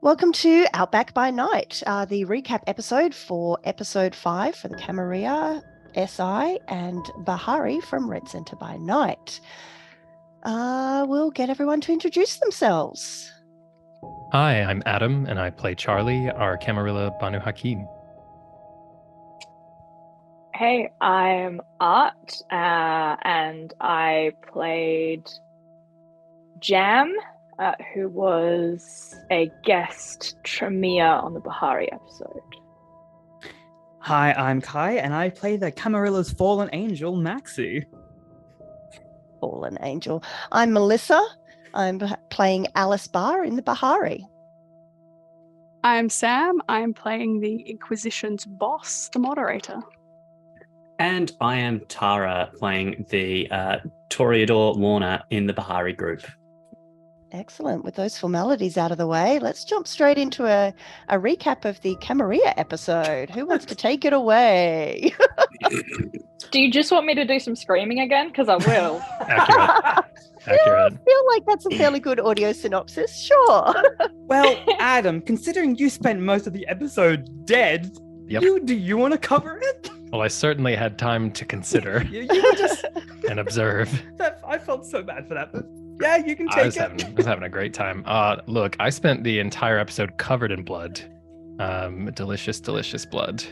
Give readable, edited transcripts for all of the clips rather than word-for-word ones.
Welcome to Outback by Night, the recap episode for episode 5 for the Camarilla, SI, and Bahari from Red Centre by Night. We'll get everyone to introduce themselves. Hi, I'm Adam, and I play Charlie, our Camarilla Banu Hakim. Hey, I'm Art, and I played Jam, who was a guest Tremere on the Bahari episode. Hi, I'm Kai, and I play the Camarilla's fallen angel, Maxi. Fallen Angel. I'm Melissa. I'm playing Alice Barr in the Bahari. I'm Sam. I'm playing the Inquisition's boss, the moderator. And I am Tara, playing the Toreador Lorna in the Bahari group. Excellent. With those formalities out of the way, let's jump straight into a recap of the Camarilla episode. Who wants to take it away? Do you just want me to do some screaming again? Because I will. Accurate. Yeah, I feel like that's a fairly good audio synopsis. Sure. Well, Adam, considering you spent most of the episode dead, Yep. do you want to cover it? Well, I certainly had time to consider You were just... and observe. I felt so bad for that, but yeah, you can take I was having a great time. Look, I spent the entire episode covered in blood. Delicious, delicious blood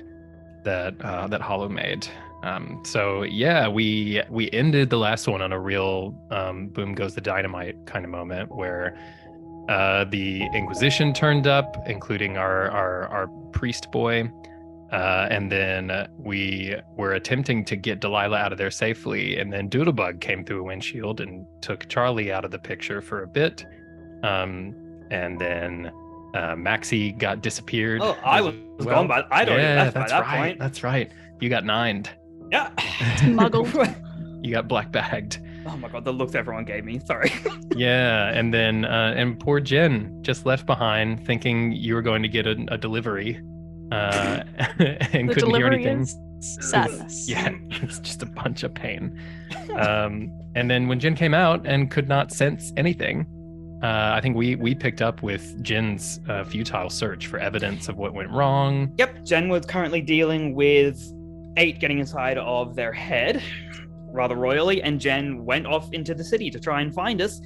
that Hollow made. So yeah, we ended the last one on a real boom goes the dynamite kind of moment where the Inquisition turned up, including our priest boy. And then we were attempting to get Delilah out of there safely, and then Doodlebug came through a windshield and took Charlie out of the picture for a bit. And then Maxi got disappeared. Oh, I was gone, but I don't even left by that point. That's right. You got nined. Yeah. Muggled. You got black bagged. Oh my god, the looks everyone gave me. Sorry. Yeah, and then and poor Jen just left behind, thinking you were going to get a delivery. And The couldn't hear delivery anything. is sadness. Yeah, it's just a bunch of pain. And then when Jen came out and could not sense anything, I think we picked up with Jen's futile search for evidence of what went wrong. Yep, Jen was currently dealing with 8 getting inside of their head rather royally, and Jen went off into the city to try and find us.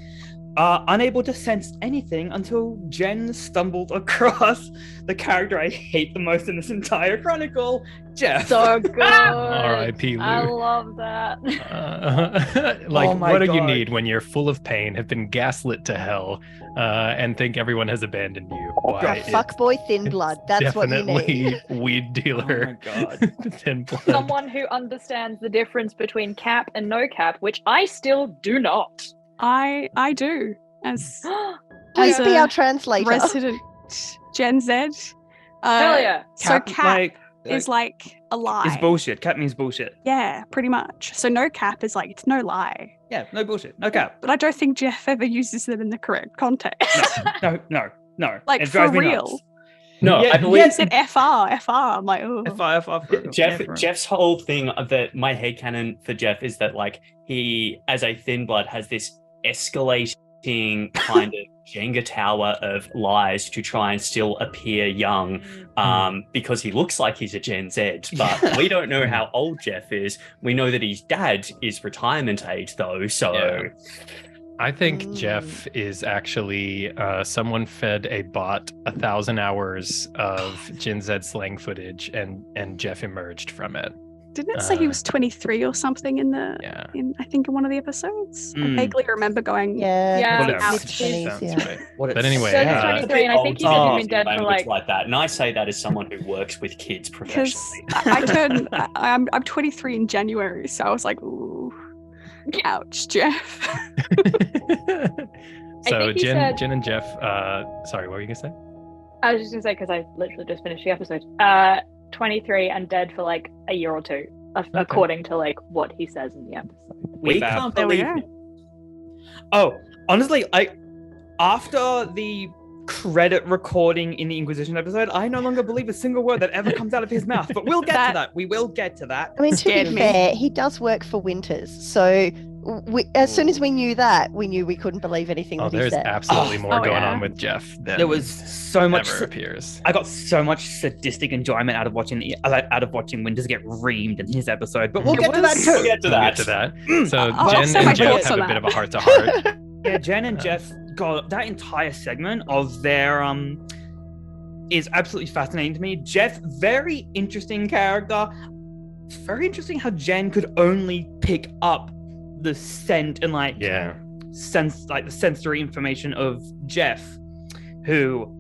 Unable to sense anything until Jen stumbled across the character I hate the most in this entire chronicle, Jeff. So good. R.I.P. Lou. I love that. Like, Oh my what do you God. need when you're full of pain, have been gaslit to hell, and think everyone has abandoned you? Why, A fuckboy thin blood. That's what you need. Definitely weed dealer. Oh my God. Thin blood. Someone who understands the difference between cap and no cap, which I still do not. I do, as Please as be a our translator. resident Gen Z. Hell yeah. So cap is like a lie. It's bullshit. Cap means bullshit. Yeah, pretty much. So no cap is like, it's no lie. Yeah, no bullshit. No cap. But I don't think Jeff ever uses them in the correct context. No. Like, It for drives me real. nuts. No, Yeah, I believe He said FR. I'm like, oh. Jeff's whole thing that my headcanon for Jeff is that, like, he, as a thin blood, has this escalating kind of Jenga tower of lies to try and still appear young, because he looks like he's a Gen Z, but we don't know how old Jeff is. We know that his dad is retirement age, though, so... Yeah. I think Jeff is actually someone fed a bot 1,000 hours of Gen Z slang footage, and Jeff emerged from it. Didn't it say he was 23 or something in the Yeah. I think in one of the episodes? I vaguely remember going, Yeah. mid-twenties, Sounds yeah. right. What But anyway, So he's yeah. 23, and I think he said he'd been dead for language like... that, and I say that as someone who works with kids because professionally. I'm 23 in January, so I was like, ooh, ouch, Jeff. So think he Jen said- and Jeff, sorry, what were you gonna say? I was just going to say, because I literally just finished the episode. 23 and dead for like a year or two, according to like what he says in the episode. We Bad. can't There we believe go. Oh, honestly, after the credit recording in the Inquisition episode, I no longer believe a single word that ever comes out of his mouth. But we'll get to that. We will get to that. I mean, to Scared be me. fair, he does work for Winters, so As soon as we knew that, we knew we couldn't believe anything that he There's said. absolutely more going yeah. on with Jeff than There was so much. ever appears. I got so much sadistic enjoyment out of watching Winters get reamed in his episode, but we'll It get to that was- too. We'll get to that. So I'll Jen say my and Jeff thoughts have on a bit that. of a heart-to-heart. Yeah, Jen and Jeff got that entire segment of their is absolutely fascinating to me. Jeff, very interesting character. Very interesting how Jen could only pick up the scent and Yeah. the sensory information of Jeff, who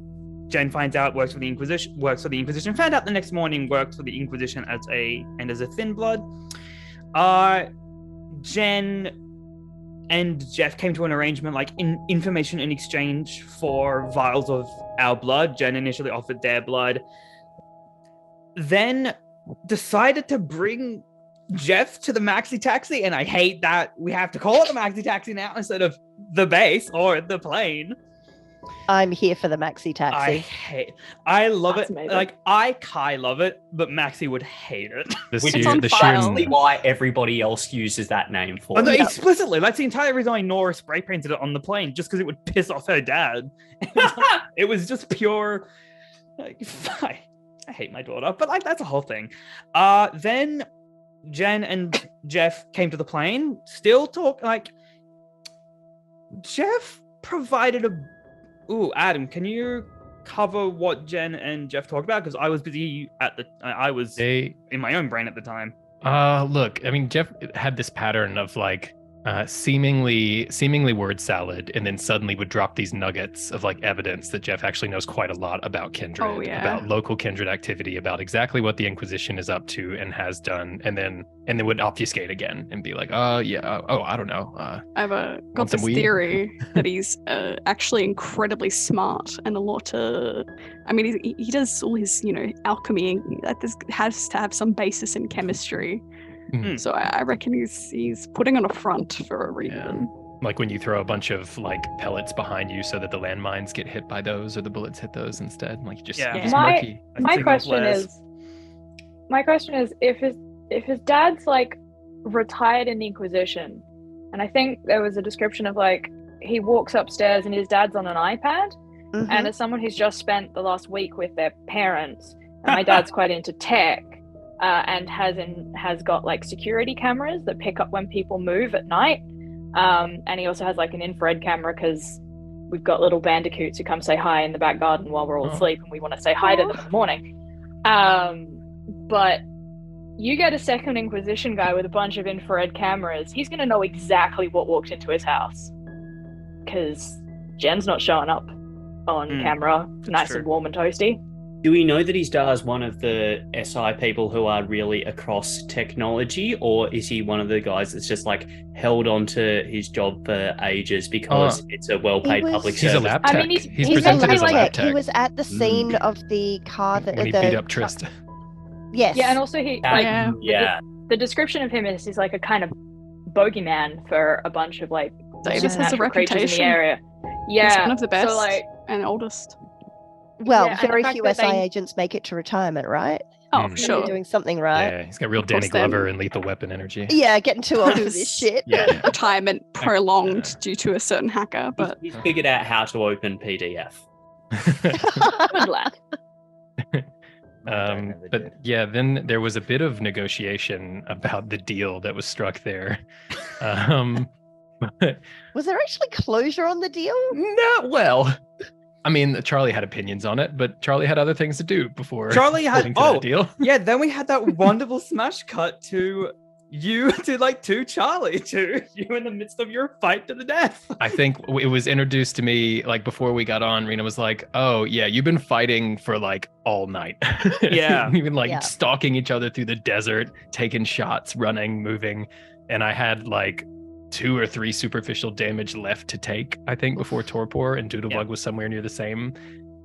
Jen finds out works for the Inquisition. Found out the next morning works for the Inquisition as a thin blood. Jen and Jeff came to an arrangement, information in exchange for vials of our blood. Jen initially offered their blood, then decided to bring Jeff to the maxi taxi, and I hate that we have to call it the maxi taxi now instead of the base or the plane. I'm here for the maxi taxi. I love That's it. amazing. I love it, but Maxi would hate it. Which It's on is file. precisely why everybody else uses that name for Oh, no, it. explicitly. That's the entire reason why Nora spray painted it on the plane, just because it would piss off her dad. It was just pure. I hate my daughter, but that's a whole thing. Then Jen and Jeff came to the plane. Still talk Jeff provided a. Ooh, Adam, can you cover what Jen and Jeff talked about? Because I was busy I was in my own brain at the time. Look, I mean, Jeff had this pattern of seemingly word salad, and then suddenly would drop these nuggets of evidence that Jeff actually knows quite a lot about Kindred, Oh, yeah. about local Kindred activity, about exactly what the Inquisition is up to and has done, and then would obfuscate again and be like, I don't know. I've got Want some this weed? theory that he's actually incredibly smart and a lot of. I mean, he does all his, alchemy. That has to have some basis in chemistry. Mm. So I reckon he's putting on a front for a reason. Like when you throw a bunch of pellets behind you so that the landmines get hit by those or the bullets hit those instead. Just murky. My question is if his dad's retired in the Inquisition, and I think there was a description of he walks upstairs and his dad's on an iPad, Mhm. and as someone who's just spent the last week with their parents, and my dad's quite into tech, and has got security cameras that pick up when people move at night, and he also has an infrared camera because we've got little bandicoots who come say hi in the back garden while we're all asleep, and we want to say hi to them in the morning. But you get a second Inquisition guy with a bunch of infrared cameras, he's going to know exactly what walked into his house, because Jen's not showing up on camera nice true. and warm and toasty. Do we know that his dad's one of the SI people who are really across technology, or is he one of the guys that's just held onto his job for ages because it's a well-paid public He's a service? lab tech. I mean, he's He's presented a as a lab lab tech. tech. He was at the scene of the car that when he beat up Trist. Yes. Yeah, and also he Yeah. the description of him is he's a kind of bogeyman for a bunch of Davis has a supernatural creatures in reputation. the area. Yeah, He's one of the best So and oldest. Well, Yeah, and the very fact few that SI they- agents make it to retirement, right? Oh, Mm. You're sure. doing something right. Yeah, he's got real Of course Danny then. Glover and Lethal Weapon energy. Yeah, getting too old for this His- shit. Yeah. Retirement prolonged due to a certain hacker, but He's figured out how to open PDF. good lad. But yeah, then there was a bit of negotiation about the deal that was struck there. Was there actually closure on the deal? Not well. I mean, Charlie had opinions on it, but Charlie had other things to do before Charlie had getting to that deal. Yeah, then we had that wonderful smash cut to you to Charlie, to you in the midst of your fight to the death. I think it was introduced to me before we got on. Rena was like, "Oh yeah, you've been fighting for all night. Yeah. You've been Yeah. stalking each other through the desert, taking shots, running, moving." And I had 2 or 3 superficial damage left to take, I think, before torpor, and Doodlebug was somewhere near the same.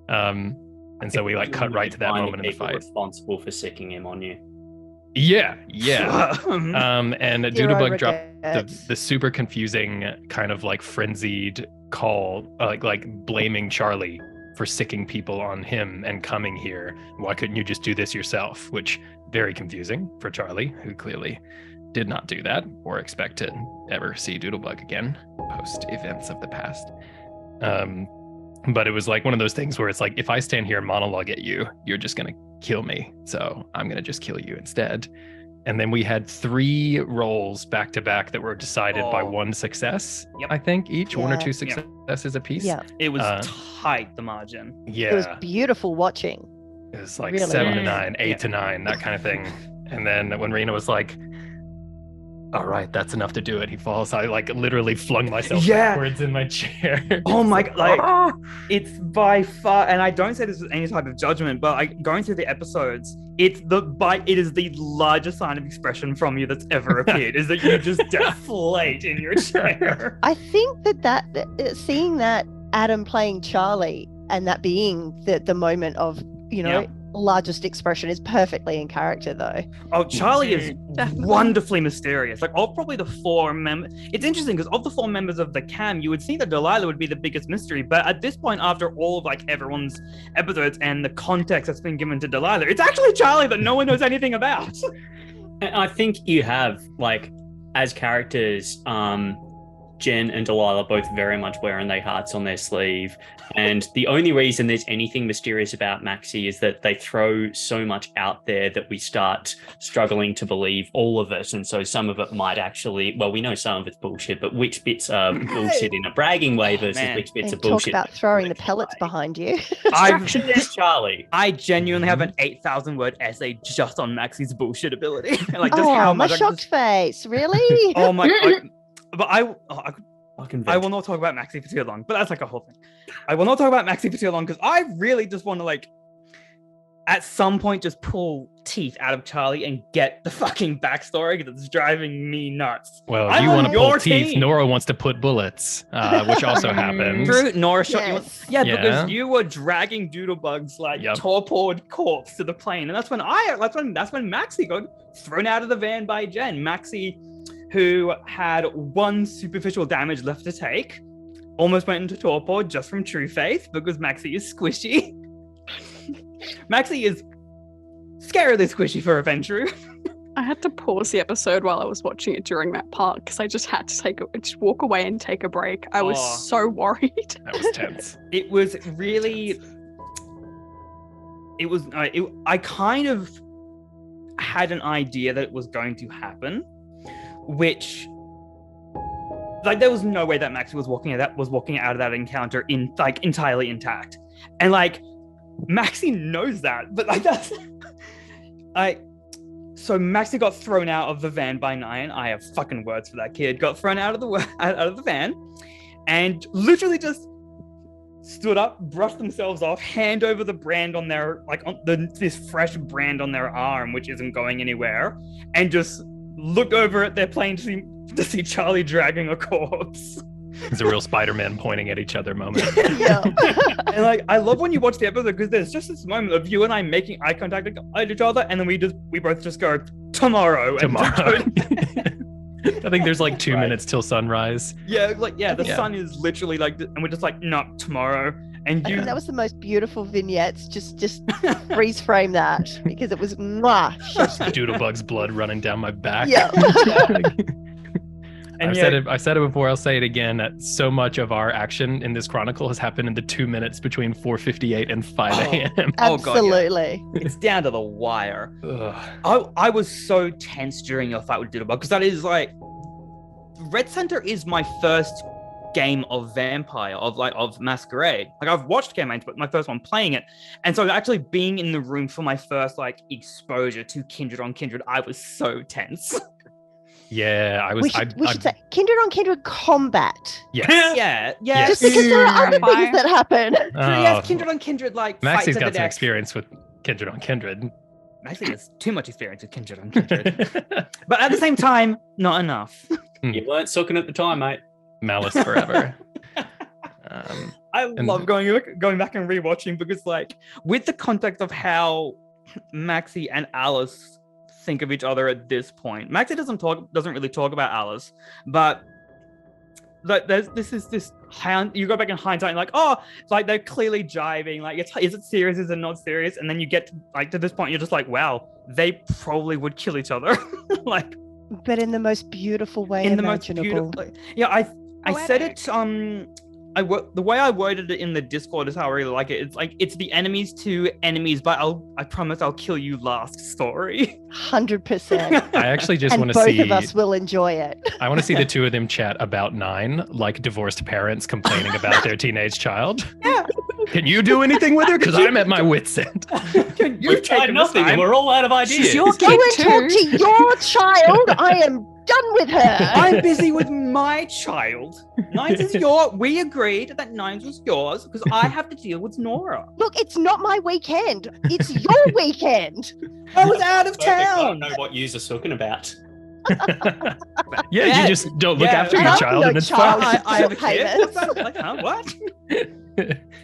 And so we cut right to that Finding moment in the people fight. responsible for sicking him on you. Yeah. Mm-hmm. And Zero Doodlebug dropped regrets. the super confusing kind of frenzied call, blaming Charlie for sicking people on him and coming here. Why couldn't you just do this yourself? Which very confusing for Charlie, who clearly did not do that or expect it ever see Doodlebug again post events of the past. But it was like one of those things where it's like, if I stand here and monologue at you, you're just going to kill me. So I'm going to just kill you instead. And then we had 3 rolls back to back that were decided by one success, I think, each 1 or 2 successes apiece. Yeah. It was tight, the margin. Yeah. It was beautiful watching. It was like Really? 7 to 9, 8 to 9, that kind of thing. And then when Rena was like, all right, that's enough to do it, he falls. I like literally flung myself backwards in my chair. Oh my god, like it's by far, and I don't say this with any type of judgment, but going through the episodes, it is the largest sign of expression from you that's ever appeared, is that you just deflate in your chair. I think that seeing that Adam playing Charlie and that being the moment of, largest expression is perfectly in character though. Oh, Charlie is wonderfully mysterious. Like, of probably the 4 members, it's interesting because of the 4 members of the cam, you would think that Delilah would be the biggest mystery, but at this point, after all of like everyone's episodes and the context that's been given to Delilah, it's actually Charlie that no one knows anything about. And I think you have, like, as characters, Jen and Delilah both very much wearing their hearts on their sleeve. And the only reason there's anything mysterious about Maxie is that they throw so much out there that we start struggling to believe all of it. And so some of it might actually, well, we know some of it's bullshit, but which bits are bullshit in a bragging way versus which bits are bullshit. Talk about throwing the pellets behind you. Charlie. I genuinely have an 8,000 word essay just on Maxie's bullshit ability. Like, just how much my shocked face, really? Oh my god. But I will not talk about Maxie for too long, but that's like a whole thing. I will not talk about Maxie for too long because I really just want to, like, at some point just pull teeth out of Charlie and get the fucking backstory that's driving me nuts. Well, if you want to pull teeth, Nora wants to put bullets, which also happened. True, Nora shot you. Yeah, because you were dragging Doodlebug's torpored corpse to the plane, and that's when Maxie got thrown out of the van by Jen. Maxie, who had 1 superficial damage left to take, almost went into torpor just from true faith because Maxie is squishy. Maxie is scarily squishy for a Ventrue. I had to pause the episode while I was watching it during that part because I just had to just walk away and take a break. I was so worried. That was tense. It was really... I kind of had an idea that it was going to happen, which, like, there was no way that Maxie was walking out of that encounter entirely intact, and like Maxie knows that, but like that's so Maxie got thrown out of the van by Nyan. I have fucking words for that kid. Got thrown out of the van, and literally just stood up, brushed themselves off, hand over the brand on their this fresh brand on their arm, which isn't going anywhere, and just looked over at their plane to see Charlie dragging a corpse. It's a real Spider-Man pointing at each other moment. Yeah. And like, I love when you watch the episode because there's just this moment of you and I making eye contact at each other, and then we both just go tomorrow. I think there's like 2 minutes till sunrise. Yeah, the sun is literally like, and we're just like, no, tomorrow. And I think that was the most beautiful vignettes. Just freeze frame that because it was Doodlebug's blood running down my back. Yeah. I said it before, I'll say it again, that so much of our action in this chronicle has happened in the 2 minutes between 4:58 and 5 a.m. Absolutely. God, yeah. It's down to the wire. I was so tense during your fight with Doodlebug because that is like, Red Center is my first game of Vampire, of Masquerade. Like, I've watched campaigns, but my first one playing it. And so actually being in the room for my first exposure to Kindred on Kindred, I was so tense. Yeah, I was. We should say Kindred on Kindred combat. Yes. Yeah. Just because there are other things that happen. Yes, Kindred on Kindred, Maxie's got some experience with Kindred on Kindred. Maxie has too much experience with Kindred on Kindred. But at the same time, not enough. You weren't sucking at the time, mate. Malice forever. I love going back and rewatching because, with the context of how Maxie and Alice think of each other at this point, Maxie doesn't really talk about Alice, but you go back in hindsight and they're clearly jiving. Is it serious? Is it not serious? And then you get to this point, you're just like, wow, they probably would kill each other. But in the most beautiful way in the most imaginable. beautiful. Yeah, I said it. The way I worded it in the Discord is how I really like it. It's like it's the enemies to enemies, but I promise I'll kill you last story. 100%. I actually just And want to both see. of us will enjoy it. I want to see the two of them chat about 9, like divorced parents complaining about their teenage child. Yeah. Can you do anything with her? Because I'm at my wit's end. We've tried nothing, and we're all out of ideas. She's your Go kid and talk too. to your child. I am done with her. I'm busy with my child. Nines is yours. We agreed that Nines was yours because I have to deal with Nora. Look, it's not my weekend. It's your weekend. I was out of Perfect. I town. don't know what you're talking about. Yeah, you just don't look after I your have child, no and it's child. fine. I have a kid. Payments. Like, huh? What?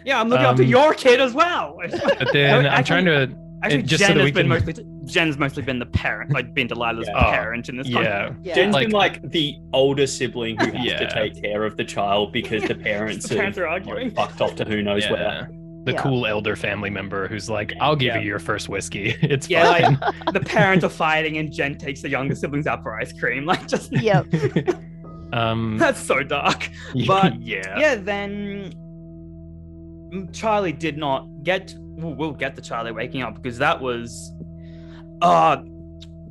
Yeah, I'm looking after your kid as well. But then I'm trying to. Actually, just so that we can. Jen's mostly been the parent, like been Delilah's parent in this context. Yeah. Jen's Like- been like the older sibling who has Yeah. to take care of the child because the parents, The parents are are arguing. fucked off to who knows where. The Yeah. cool elder family member who's like, I'll give Yeah. you your first whiskey. It's Yeah, fine. like the parents are fighting and Jen takes the younger siblings out for ice cream. Like just Yep. that's so dark. But yeah. Then Charlie did not get. We'll get to Charlie waking up because that was,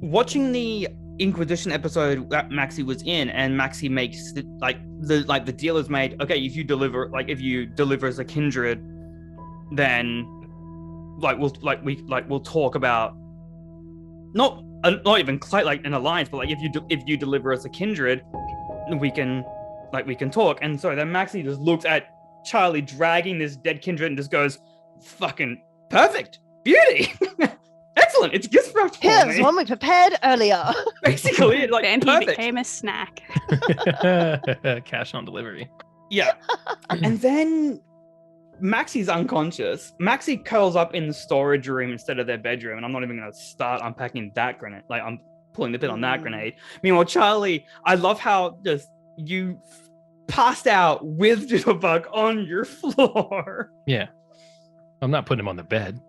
watching the Inquisition episode that Maxie was in, and Maxie makes the deal is made. Okay, if you deliver as a kindred, then we'll talk about not even quite like an alliance, but like if you deliver as a kindred, we can talk. And so then Maxie just looks at Charlie dragging this dead kindred and just goes, fucking perfect, beauty, excellent. It's gift wrapped for Here's me. one we prepared earlier. Basically, like Then he perfect. became a snack. Cash on delivery. Yeah. And then Maxie's unconscious. Maxie curls up in the storage room instead of their bedroom, and I'm not even going to start unpacking that grenade. Like, I'm pulling the pin on that grenade. Meanwhile, Charlie, I love how just you passed out with Jitterbug on your floor. Yeah. I'm not putting him on the bed.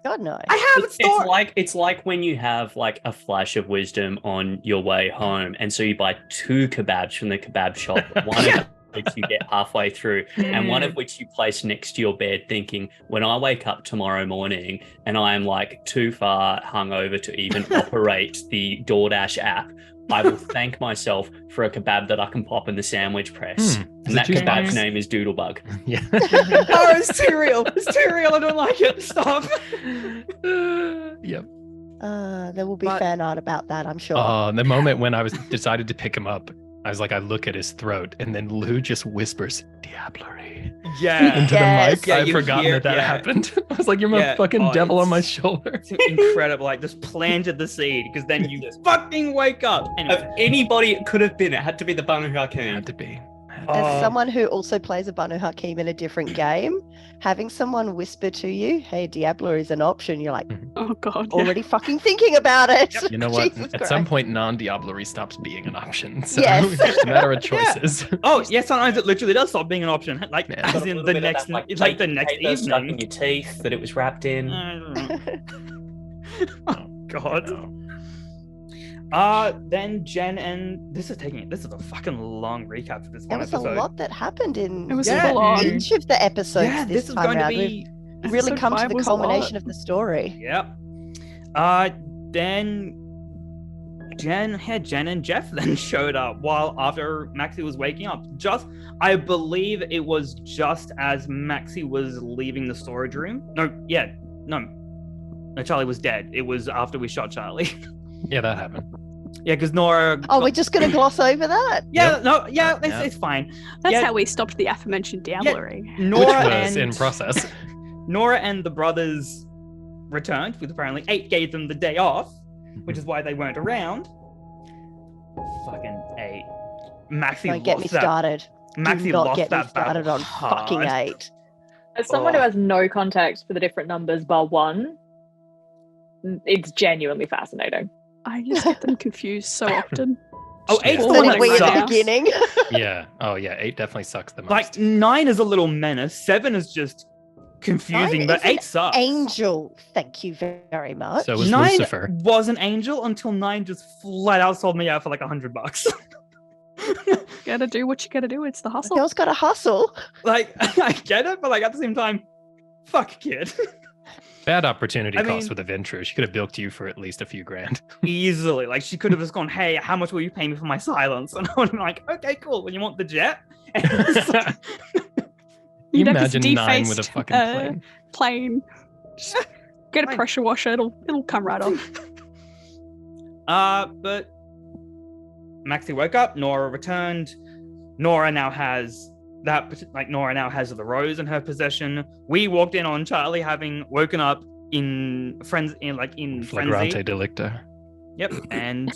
God, no. I have it It's like when you have like a flash of wisdom on your way home, and so you buy 2 kebabs from the kebab shop, one of which you get halfway through, and one of which you place next to your bed, thinking, when I wake up tomorrow morning and I am like too far hungover to even operate the DoorDash app, I will thank myself for a kebab that I can pop in the sandwich press. And that kebab's name is Doodlebug. Yeah. Oh, it's too real. It's too real. I don't like it. Stop. Yep. There will be But- fan art about that, I'm sure. The moment when I was decided to pick him up, I was like, I look at his throat, and then Lou just whispers, Diablerie, Yeah. into Yes. the mic. Yeah, I'd you forgotten hear- that yeah. happened. I was like, you're my Yeah. fucking Oh, devil on my it's- shoulder. It's incredible. Like, just planted the seed because then you just fucking wake up. Of Anyway. anybody it could have been, it had to be the Banu Hakim. Had to be. As someone who also plays a Banu Hakim in a different game, having someone whisper to you, hey, Diablo is an option, you're like, Oh god. already fucking thinking about it. You know what? Jesus At some Christ. point, non-Diablerie stops being an option. So Yes. it's just a matter of choices. Oh, yeah, sometimes it literally does stop being an option. Like, Yeah. as in the next, like the next paper stuck in evening. your teeth that it was wrapped in. I don't know. Oh, God. No. Then Jen and this is a fucking long recap for this There one was a episode. lot that happened in It was Yeah. full on. each of the episodes Yeah, this this is time going to around. be. We've really Episode come to 5 the was a lot. culmination of the story. Yep. Then Jen and Jeff then showed up while after Maxie was waking up. I believe it was just as Maxie was leaving the storage room. No, Charlie was dead. It was after we shot Charlie. Yeah, that happened. Yeah, because Nora. Oh, we're just going to gloss over that? It's fine. That's Yeah. how we stopped the aforementioned Diablerie. Which Nora was and in process. Nora and the brothers returned with apparently 8 gave them the day off, which is why they weren't around. Fucking 8. Maxie Don't get me lost that. started. Maxie Do not lost get me that started battle on fucking hard. 8. As someone who Oh. has no context for the different numbers bar 1, it's genuinely fascinating. I just get them confused so often. Oh, Yeah. 8's the So one did that we at the sucks. beginning. Yeah. Oh, yeah. 8 definitely sucks the most. Like 9 is a little menace. 7 is just confusing, 9 but is an 8 sucks. Angel. Thank you very much. So was 9 Lucifer. was an angel until 9 just flat out sold me out for like $100. Gotta do what you gotta do. It's the The hustle. girl's got a hustle. Like, I get it, but like at the same time, fuck kid. Bad opportunity I cost mean- with Aventru. She could have bilked you for at least a few grand. Easily. Like, she could have just gone, hey, how much will you pay me for my silence? And I would have been like, okay, cool. Well, you want the jet? And it's like, You'd have Imagine this 9 with a defaced, fucking plane. plane. Just get a Fine. pressure washer. It'll come right off. but Maxie woke up, Nora returned. Nora now has the rose in her possession. We walked in on Charlie having woken up in frenzy. Flagrante delicta. Yep, and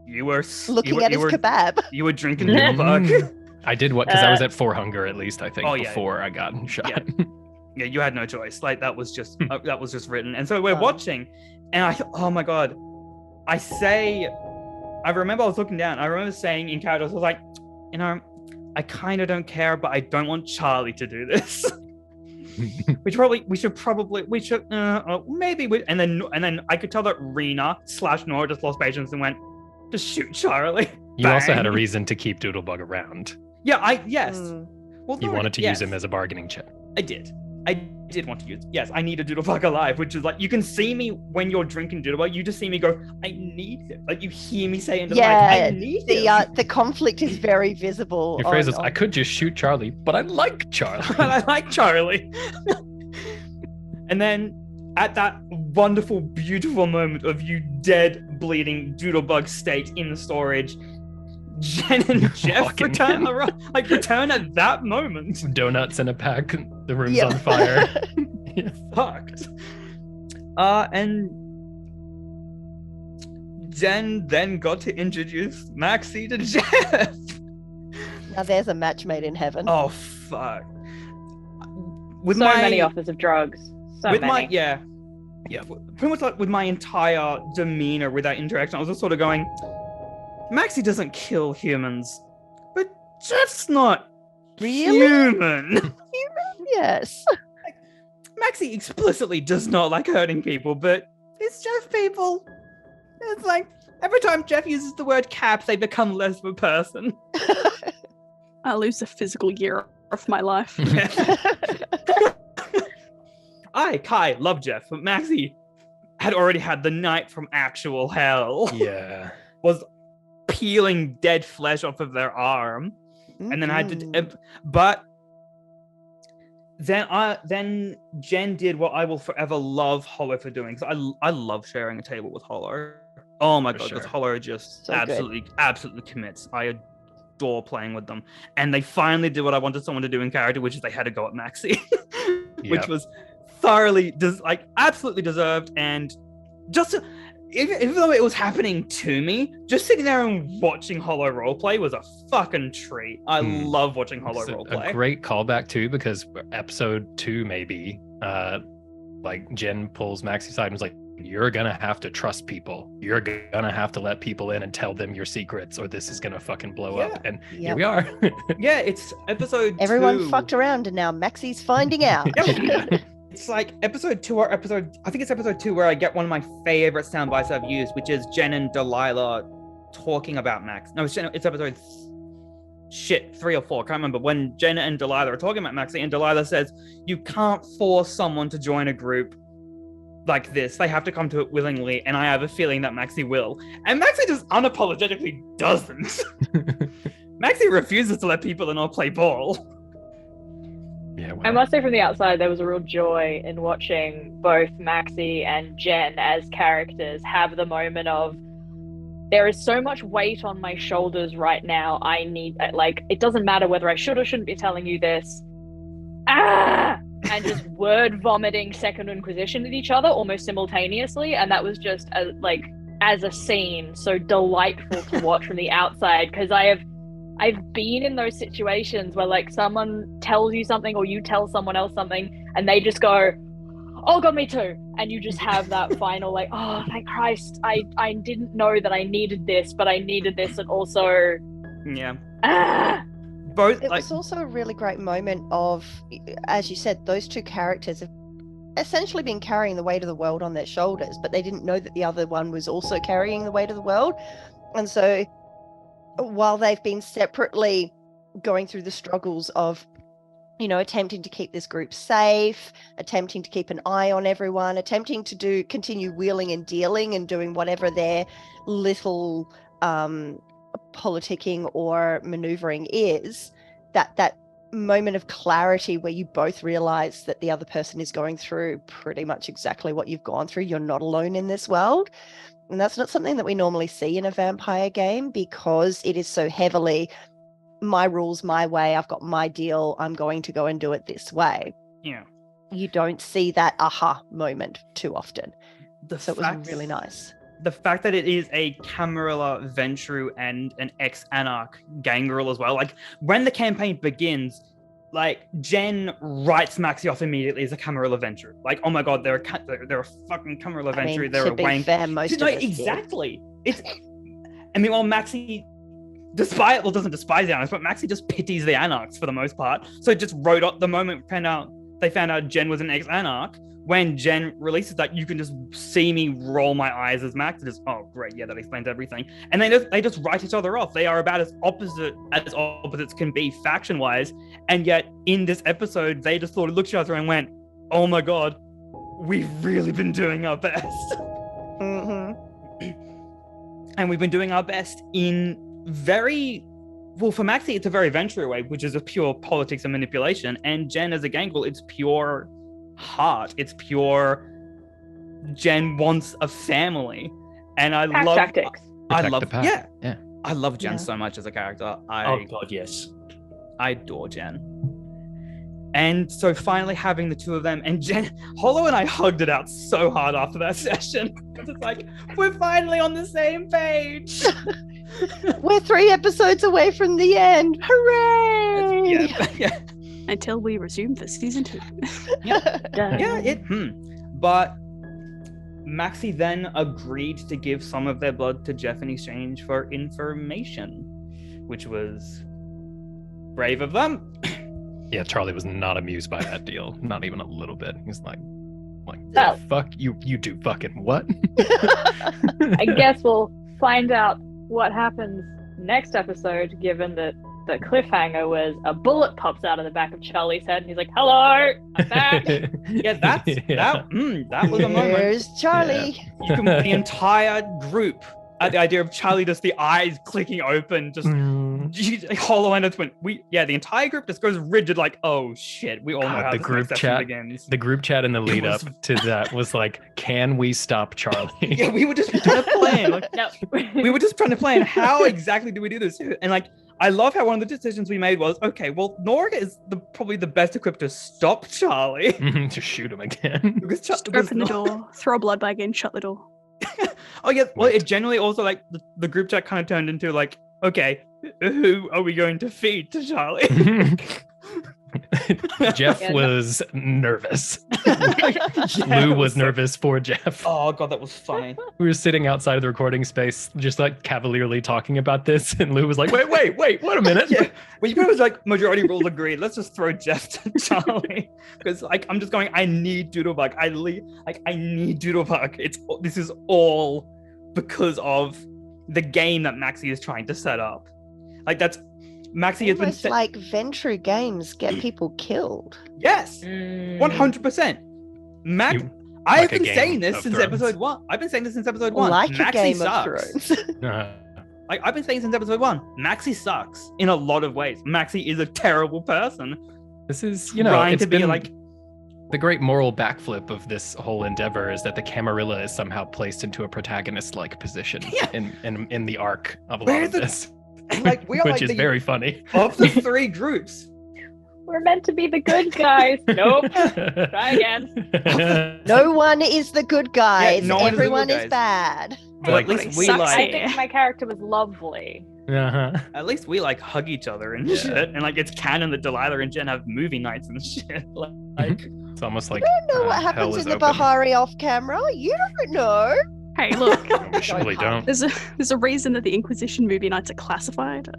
you were Looking at his kebab. You were drinking Doodlebug. I did what? Because I was at 4 hunger at least, I think, Oh, yeah. before I got shot. Yeah. Yeah, you had no choice. Like that was just written. And so we're Oh. watching, and I thought, oh my god. I remember I was looking down. I remember saying in character, I was like, you know, I kind of don't care, but I don't want Charlie to do this. we should maybe. And then I could tell that Rena / Nora just lost patience and went, just shoot Charlie. You also had a Bang. reason to keep Doodlebug around. Yeah, yes. Mm. Well, You no, wanted to yes. use him as a bargaining chip. I did want to use. Yes, I need a Doodlebug alive, which is like you can see me when you're drinking Doodlebug. You just see me go, I need him. Like you hear me say into the mic, I need him. The conflict is very visible. Your phrase is, on- I could just shoot Charlie, but I like Charlie. But I like Charlie. And then at that wonderful, beautiful moment of you dead, bleeding Doodlebug state in the storage, Jen and Jeff Fucking- return at that moment. Donuts in a pack. The room's Yeah. on fire. Fucked. And Jen then got to introduce Maxie to Jeff. Now there's a match made in heaven. Oh fuck. With So many offers of drugs. So with many. my yeah, pretty much like with my entire demeanor with that interaction, I was just sort of going, Maxie doesn't kill humans, but Jeff's not Really? human. Yes. Maxie explicitly does not like hurting people, but it's Jeff people. It's like every time Jeff uses the word caps, they become less of a person. I lose a physical year of my life. I, Kai, love Jeff, but Maxie had already had the night from actual hell. Yeah. Was peeling dead flesh off of their arm, and then I had to. But then Jen did what I will forever love Hollow for doing. So I love sharing a table with Hollow. Oh my For god, because sure. Hollow just So good. absolutely commits. I adore playing with them, and they finally did what I wanted someone to do in character, which is they had to go at Maxie, which Yep. was thoroughly absolutely deserved. And just even though it was happening to me, just sitting there and watching Hollow roleplay was a fucking treat. I love watching Hollow It's roleplay. a great callback too, because episode 2 maybe, like Jen pulls Maxie aside and was like, "You're gonna have to trust people. You're gonna have to let people in and tell them your secrets, or this is gonna fucking blow up." And here Yep. we are. Yeah, it's episode Everyone 2. fucked around and now Maxie's finding out. Yep. It's like episode 2 or I think it's episode 2 where I get one of my favorite sound bites I've used, which is Jen and Delilah talking about Max. No, it's episode 3 or 4, can't remember, when Jen and Delilah are talking about Maxie, and Delilah says, you can't force someone to join a group like this. They have to come to it willingly, and I have a feeling that Maxie will. And Maxie just unapologetically doesn't. Maxie refuses to let people in or play ball. Yeah. I must say from the outside, there was a real joy in watching both Maxie and Jen as characters have the moment of, there is so much weight on my shoulders right now. I need, like, it doesn't matter whether I should or shouldn't be telling you this. Ah! And just word vomiting Second Inquisition at each other almost simultaneously. And that was just, as a scene, so delightful to watch from the outside, because I've been in those situations where like someone tells you something or you tell someone else something and they just go, oh god, me too. And you just have that final like, oh thank Christ, I didn't know that I needed this, but I needed this, and also Yeah. both It like was also a really great moment of, as you said, those two characters have essentially been carrying the weight of the world on their shoulders, but they didn't know that the other one was also carrying the weight of the world. And so while they've been separately going through the struggles of, attempting to keep this group safe, attempting to keep an eye on everyone, attempting to continue wheeling and dealing and doing whatever their little politicking or maneuvering is, that moment of clarity where you both realize that the other person is going through pretty much exactly what you've gone through. You're not alone in this world. And that's not something that we normally see in a vampire game, because it is so heavily my rules, my way, I've got my deal, I'm going to go and do it this way. Yeah. You don't see that aha moment too often. So it was really nice. The fact that it is a Camarilla Ventru and an ex-Anarch gangrel as well. Like, when the campaign begins, like, Jen writes Maxie off immediately as a Camarilla Ventru. Like, oh my god, they're a fucking Camarilla Ventru. They're to a be wank. fair, most of us exactly. I mean, while Maxie doesn't despise the Anarchs, but Maxie just pities the Anarchs for the most part. So just wrote up the moment they found out Jen was an ex-Anarch. When Jen releases that, you can just see me roll my eyes as Max. And just, oh, great, yeah, that explains everything. And they just write each other off. They are about as opposites can be faction-wise. And yet, in this episode, they just looked at each other and went, oh my god, we've really been doing our best. Mm-hmm. And we've been doing our best in for Maxie, it's a very Venture way, which is a pure politics and manipulation. And Jen, as a gangrel, it's pure heart. It's pure Jen wants a family. And I love tactics. I love yeah. I love Jen Yeah. so much as a character. Oh god, yes. I adore Jen. And so finally having the two of them, and Jen, Hollow and I hugged it out so hard after that session. It's like, we're finally on the same page. We're 3 episodes away from the end. Hooray! Yeah. Until we resume for season 2. But Maxie then agreed to give some of their blood to Jeff in exchange for information, which was brave of them. Yeah, Charlie was not amused by that deal. Not even a little bit. He's like, Oh. fuck you do fucking what? I guess we'll find out what happens next episode, given that the cliffhanger was a bullet pops out of the back of Charlie's head and he's like, hello, I'm back. That was a moment. Here's Charlie. You can the entire group at the idea of Charlie, just the eyes clicking open, just Hollow and went. The entire group just goes rigid, like, oh shit, we all know how the this group next session chat begins. The group chat in the lead up to that was like, can we stop Charlie? Yeah, we were just trying to plan. Like, No. we were just trying to plan how exactly do we do this, and like, I love how one of the decisions we made was, okay, well, Norga is probably the best equipped to stop Charlie. To shoot him again. Just open the door, throw a blood bag in, shut the door. Oh yeah, well, it generally also, like, the group chat kind of turned into like, okay, who are we going to feed to Charlie? Jeff was nervous. Lou was nervous for Jeff. Oh god, that was funny. We were sitting outside of the recording space, just like cavalierly talking about this, and Lou was like, wait, wait a minute. Yeah, well, you was like, majority rules agreed. Let's just throw Jeff to Charlie, because like, I'm just going, I need Doodlebug. I need Doodlebug. This is all because of the game that Maxie is trying to set up. Like, that's Maxie has Almost been like Ventru games get people killed. Yes, 100%. I've been saying this since episode 1. Like Like a Game of Thrones. Like, I've been saying since episode 1, Maxie sucks in a lot of ways. Maxie is a terrible person. This is, trying it's to be been like, the great moral backflip of this whole endeavor is that the Camarilla is somehow placed into a protagonist-like position in the arc of a lot of this. Like, we are which like is very funny. Of the 3 groups, We're meant to be the good guys. Nope. Try again. No one is the good guys. Yeah, no one is the good Everyone is guys. bad. but at least we Sucks. I like, think my character was lovely. at least we like hug each other and shit, and like, it's canon that Delilah and Jen have movie nights and shit. Like, It's almost like You don't know what hell happens is in the open. Bahari off camera. You don't know. Hey, look. We surely don't. There's a reason that the Inquisition movie nights are classified.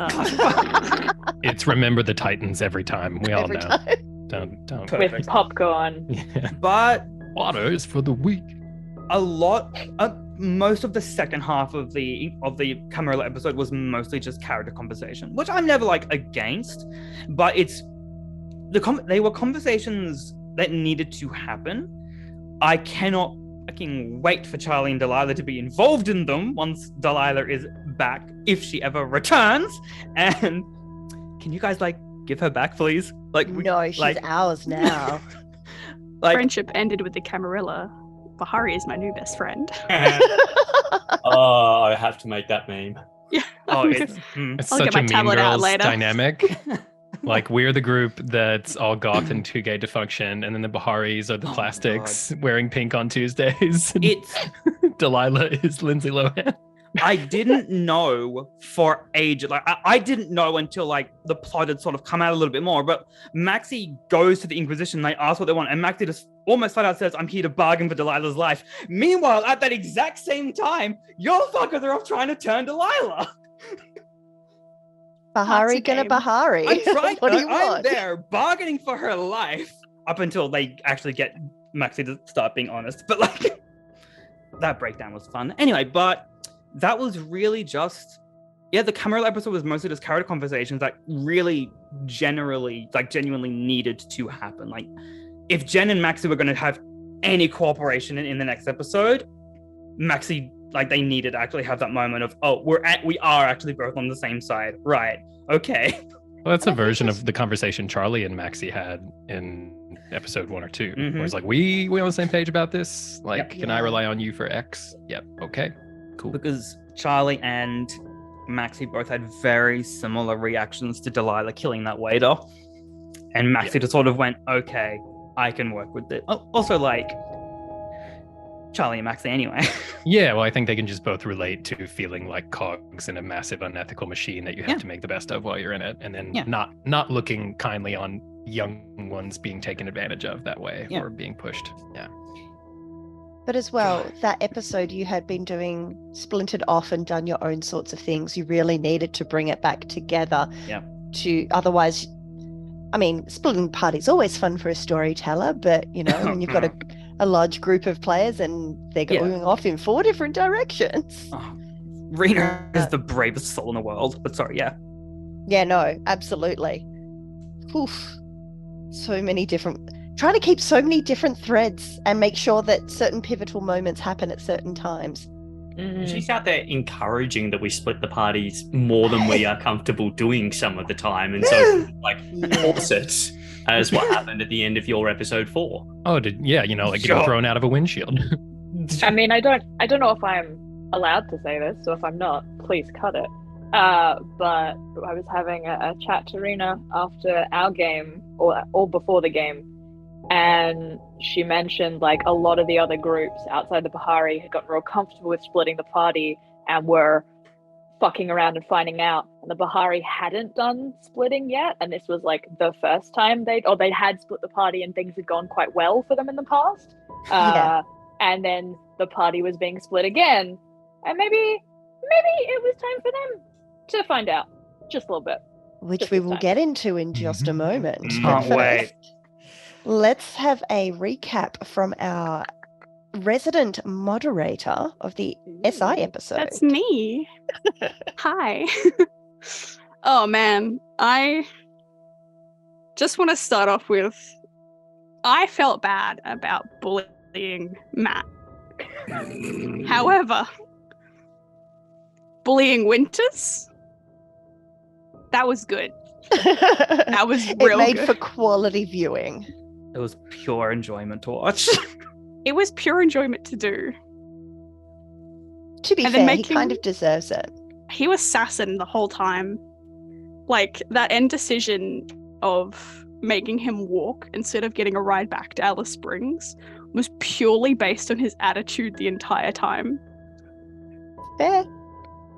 It's Remember the Titans every time. We all Every know. time. Don't. Perfect. With popcorn. Yeah. But Water is for the weak. most of the second half of the Camarilla episode was mostly just character conversation, which I'm never like against, but they were conversations that needed to happen. I cannot fucking wait for Charlie and Delilah to be involved in them once Delilah is back, if she ever returns. And can you guys like give her back, please? Like No, she's ours now. like Friendship ended with the Camarilla. Bahari is my new best friend. Oh, I have to make that meme. Yeah. oh, It's I'll such get my a Mean tablet out Girls later. dynamic. Like, we're the group that's all goth and too gay to function, and then the Baharis are the Oh, plastics wearing pink on Tuesdays. and it's Delilah is Lindsay Lohan. I didn't know for ages. Like I didn't know until like the plot had sort of come out a little bit more. But Maxie goes to the Inquisition. They ask what they want, and Maxie just almost flat out says, "I'm here to bargain for Delilah's life." Meanwhile, at that exact same time, your fuckers are off trying to turn Delilah. Bahari That's a gonna game. Bahari. I'm trying. What do you I'm want? there bargaining for her life up until they actually get Maxie to start being honest. But like that breakdown was fun. Anyway, but that was really just the Camarilla episode was mostly just character conversations that really genuinely needed to happen. Like if Jen and Maxie were going to have any cooperation in the next episode, Maxie, like they needed to actually have that moment of, oh, we are actually both on the same side, right? Okay. Well, that's a version of the conversation Charlie and Maxie had in episode 1 or 2, Mhm. where it's like, we on the same page about this? Like, Yep. can I rely on you for X? Yep. Okay. Cool. Because Charlie and Maxie both had very similar reactions to Delilah killing that waiter. And Maxie just sort of went, okay, I can work with it. Also, like, Charlie and Maxie anyway. Yeah, well, I think they can just both relate to feeling like cogs in a massive unethical machine that you have to make the best of while you're in it, and then not looking kindly on young ones being taken advantage of that way or being pushed. Yeah. But as well, that episode you had been doing splintered off and done your own sorts of things. You really needed to bring it back together. Yeah. To otherwise, I mean, splitting party's always fun for a storyteller, but you know, when you've got a large group of players and they're going off in 4 different directions. Oh, Rena is the bravest soul in the world. But sorry, yeah. Yeah, no, absolutely. Oof. So many different. Trying to keep so many different threads and make sure that certain pivotal moments happen at certain times. She's out there encouraging that we split the parties more than we are comfortable doing some of the time, and so like force it, as what happened at the end of your episode 4. Oh, like getting thrown out of a windshield. I mean, I don't know if I'm allowed to say this, so if I'm not, please cut it. But I was having a chat to Rena after our game or before the game, and she mentioned like a lot of the other groups outside the Bahari had gotten real comfortable with splitting the party and were fucking around and finding out, and the Bahari hadn't done splitting yet, and this was like the first time they had split the party and things had gone quite well for them in the past. And then the party was being split again, and maybe it was time for them to find out just a little bit, which we will get into in just a moment. Can't wait. Let's have a recap from our resident moderator of the SI episode. That's me. Hi. Oh man, I just want to start off with, I felt bad about bullying Matt. However, bullying Winters, that was good. That was real It made good. for quality viewing. It was pure enjoyment to watch. It was pure enjoyment to do. To be And then fair, he kind of deserves it. He was sassing the whole time. Like, that end decision of making him walk instead of getting a ride back to Alice Springs was purely based on his attitude the entire time. Fair.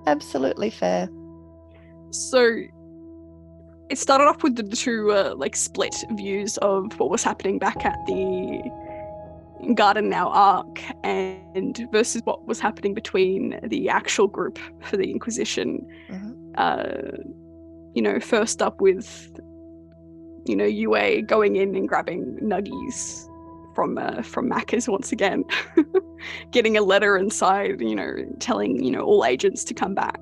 Absolutely fair. So it started off with the two split views of what was happening back at the Garden Now arc and versus what was happening between the actual group for the Inquisition. First up with UA going in and grabbing nuggies from Macca's once again, getting a letter inside, telling all agents to come back,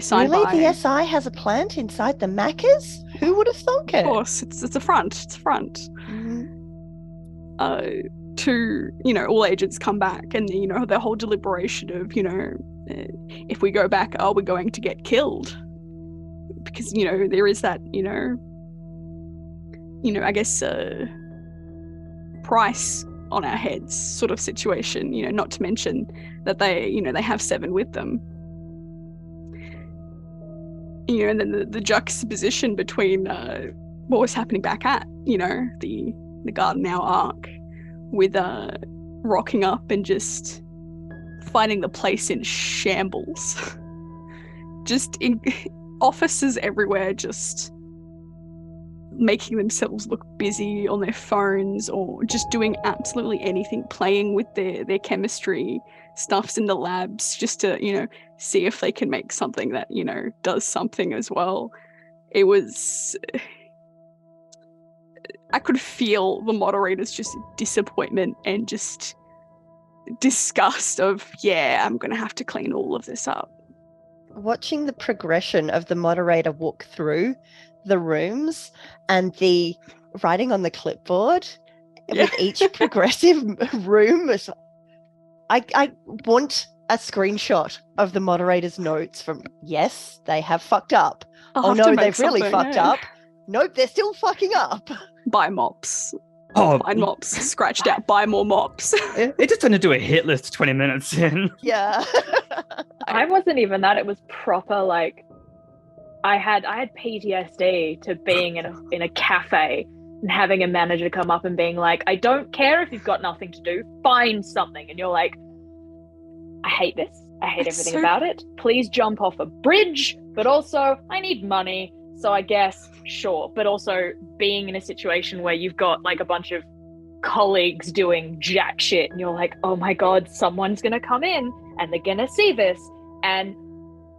signed really? by. The SI has a plant inside the Macca's? Who would have thunk it? Of course, it's a front. It's a front. To all agents come back, and the whole deliberation of if we go back, are we going to get killed? Because there is that I guess price on our heads sort of situation. Not to mention that they they have 7 with them. And then the juxtaposition between what was happening back at the Garden Now arc, with rocking up and just finding the place in shambles. Just officers everywhere, just making themselves look busy on their phones or just doing absolutely anything, playing with their chemistry stuffs in the labs just to see if they can make something that does something as well. It was, I could feel the moderator's just disappointment and just disgust of, I'm gonna have to clean all of this up. Watching the progression of the moderator walk through the rooms and the writing on the clipboard with each progressive room, I want a screenshot of the moderator's notes from, yes, they have fucked up. Oh no, they've really fucked up. Nope, they're still fucking up. Buy mops. Find mops. Scratched out. Buy more mops. It just turned into a hit list 20 minutes in. Yeah. I wasn't even that. It was proper, like, I had PTSD to being in a cafe and having a manager come up and being like, I don't care if you've got nothing to do, find something. And you're like, I hate this. I hate everything about it. Please jump off a bridge. But also, I need money. So I guess, sure. But also being in a situation where you've got like a bunch of colleagues doing jack shit and you're like, oh my God, someone's going to come in and they're going to see this. And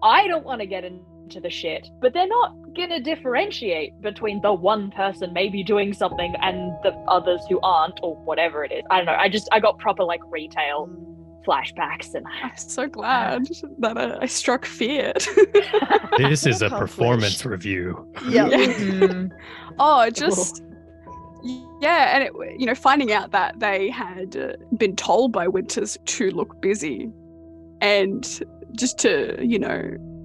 I don't want to get into the shit, but they're not going to differentiate between the one person maybe doing something and the others who aren't, or whatever it is. I don't know. I got proper like retail flashbacks, and I'm so glad that I struck fear. This is a performance review. Yeah. Oh, just and it, finding out that they had been told by Winters to look busy, and just to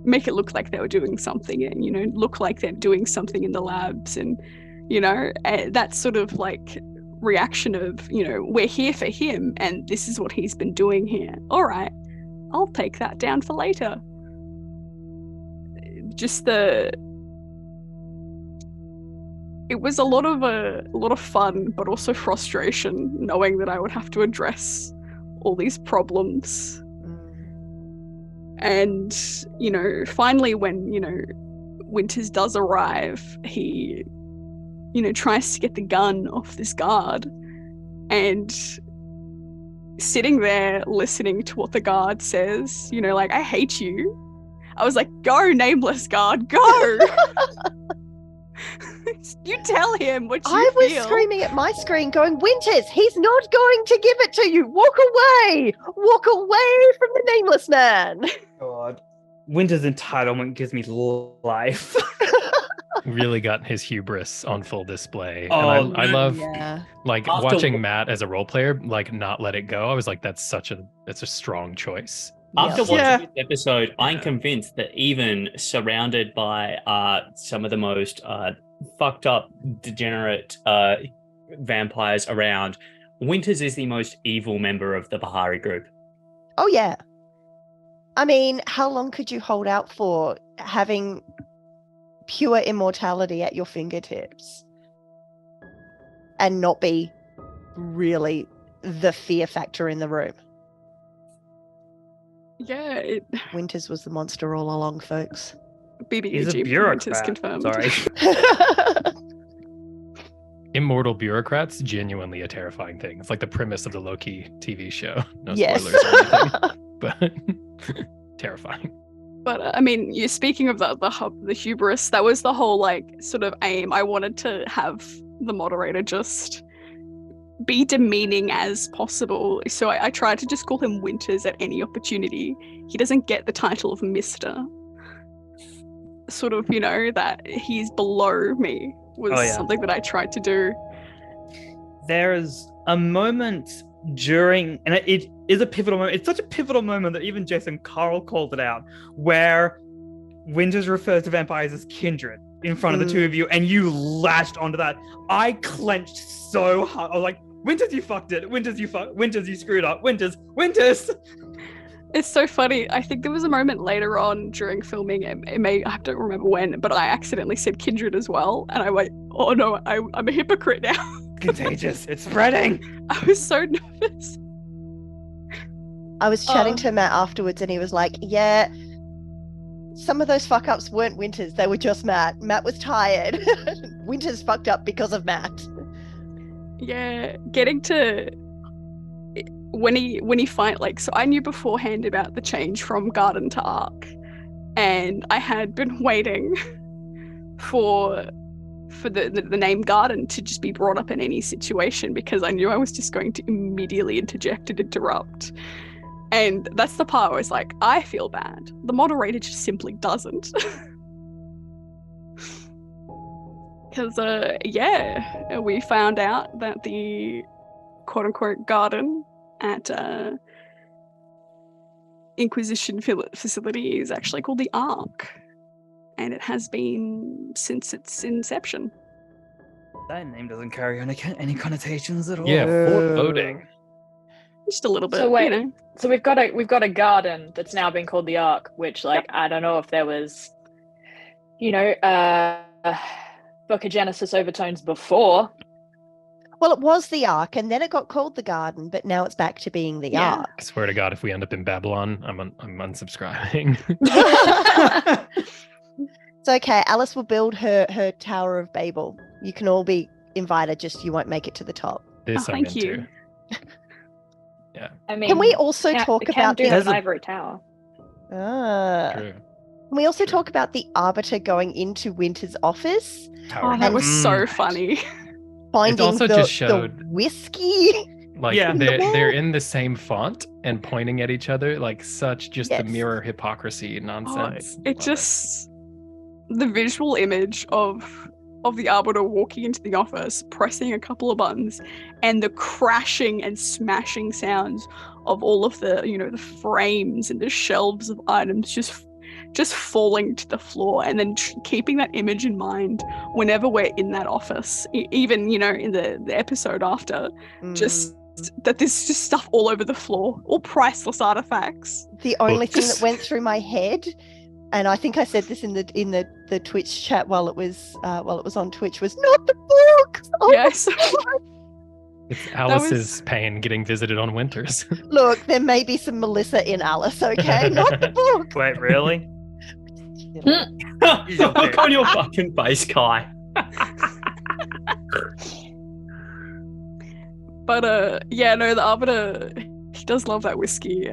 make it look like they were doing something, and look like they're doing something in the labs, and that sort of like reaction of we're here for him and this is what he's been doing here. All right, I'll take that down for later. Just it was a lot of fun, but also frustration, knowing that I would have to address all these problems. And finally when Winters does arrive, he tries to get the gun off this guard, and sitting there listening to what the guard says, like, I hate you. I was like, go, nameless guard, go. You tell him what you I was feel. Screaming at my screen going, Winters, he's not going to give it to you. Walk away from the nameless man. God, Winters' entitlement gives me life. Really got his hubris on full display. Oh, and I love like After- watching Matt as a role player like not let it go. I was like, that's a strong choice. After watching this episode, I'm convinced that even surrounded by some of the most fucked up, degenerate vampires around, Winters is the most evil member of the Bahari group. Oh yeah. I mean, how long could you hold out for having pure immortality at your fingertips and not be really the fear factor in the room? Yeah, Winters was the monster all along, folks. BBUG He's a Winters bureaucrat. confirmed. Sorry. immortal bureaucrats, genuinely a terrifying thing. It's like the premise of the Loki TV show. No Yes. spoilers or anything, but terrifying. But I mean, you're speaking of the hubris. That was the whole like sort of aim. I wanted to have the moderator just be demeaning as possible. So I tried to just call him Winters at any opportunity. He doesn't get the title of Mister. Sort of, that he's below me was something that I tried to do. There's a moment during, and it is a pivotal moment. It's such a pivotal moment that even Jason Carl called it out, where Winters refers to vampires as kindred in front of the two of you, and you latched onto that. I clenched so hard. I was like, Winters, you fucked it. Winters, you screwed up. Winters. It's so funny. I think there was a moment later on during filming, I have to remember when, but I accidentally said kindred as well. And I went, oh no, I'm a hypocrite now. Contagious. It's spreading. I was so nervous. I was chatting to Matt afterwards and he was like, yeah, some of those fuck-ups weren't Winters. They were just Matt. Matt was tired. Winters fucked up because of Matt. Yeah, getting to... When he so I knew beforehand about the change from Garden to Arc, and I had been waiting for the name Garden to just be brought up in any situation, because I knew I was just going to immediately interject and interrupt. And that's the part where it's like, I feel bad. The moderator just simply doesn't. Because we found out that the quote-unquote garden at Inquisition facility is actually called the Ark, and it has been since its inception. That name doesn't carry any connotations at all. Yeah, foreboding. Just a little bit. So wait, so we've got a garden that's now been called the Ark, which I don't know if there was, Book of Genesis overtones before. Well, it was the Ark, and then it got called the Garden, but now it's back to being the Ark. I swear to God, if we end up in Babylon, I'm unsubscribing. It's okay. Alice will build her Tower of Babel. You can all be invited, just you won't make it to the top. This I'm thank into. you. Yeah. I mean, can we also talk about the ivory tower? True. Can we also talk about the Arbiter going into Winter's office? Tower. That was so funny. Finding also the, just showed the whiskey. Like they're in the same font and pointing at each other, like such just the mirror hypocrisy nonsense. The visual image of the Arbiter walking into the office, pressing a couple of buttons, and the crashing and smashing sounds of all of the the frames and the shelves of items just falling to the floor, and then keeping that image in mind whenever we're in that office, even in the episode after, just that there's just stuff all over the floor, all priceless artifacts. The only thing that went through my head, and I think I said this in the Twitch chat while it was on Twitch, was not the books. Oh yes. It's Alice's pain getting visited on Winters. Look, there may be some Melissa in Alice, okay? Not the book. Wait, really? Look on your fucking face, Kai. But the Arbiter, he does love that whiskey.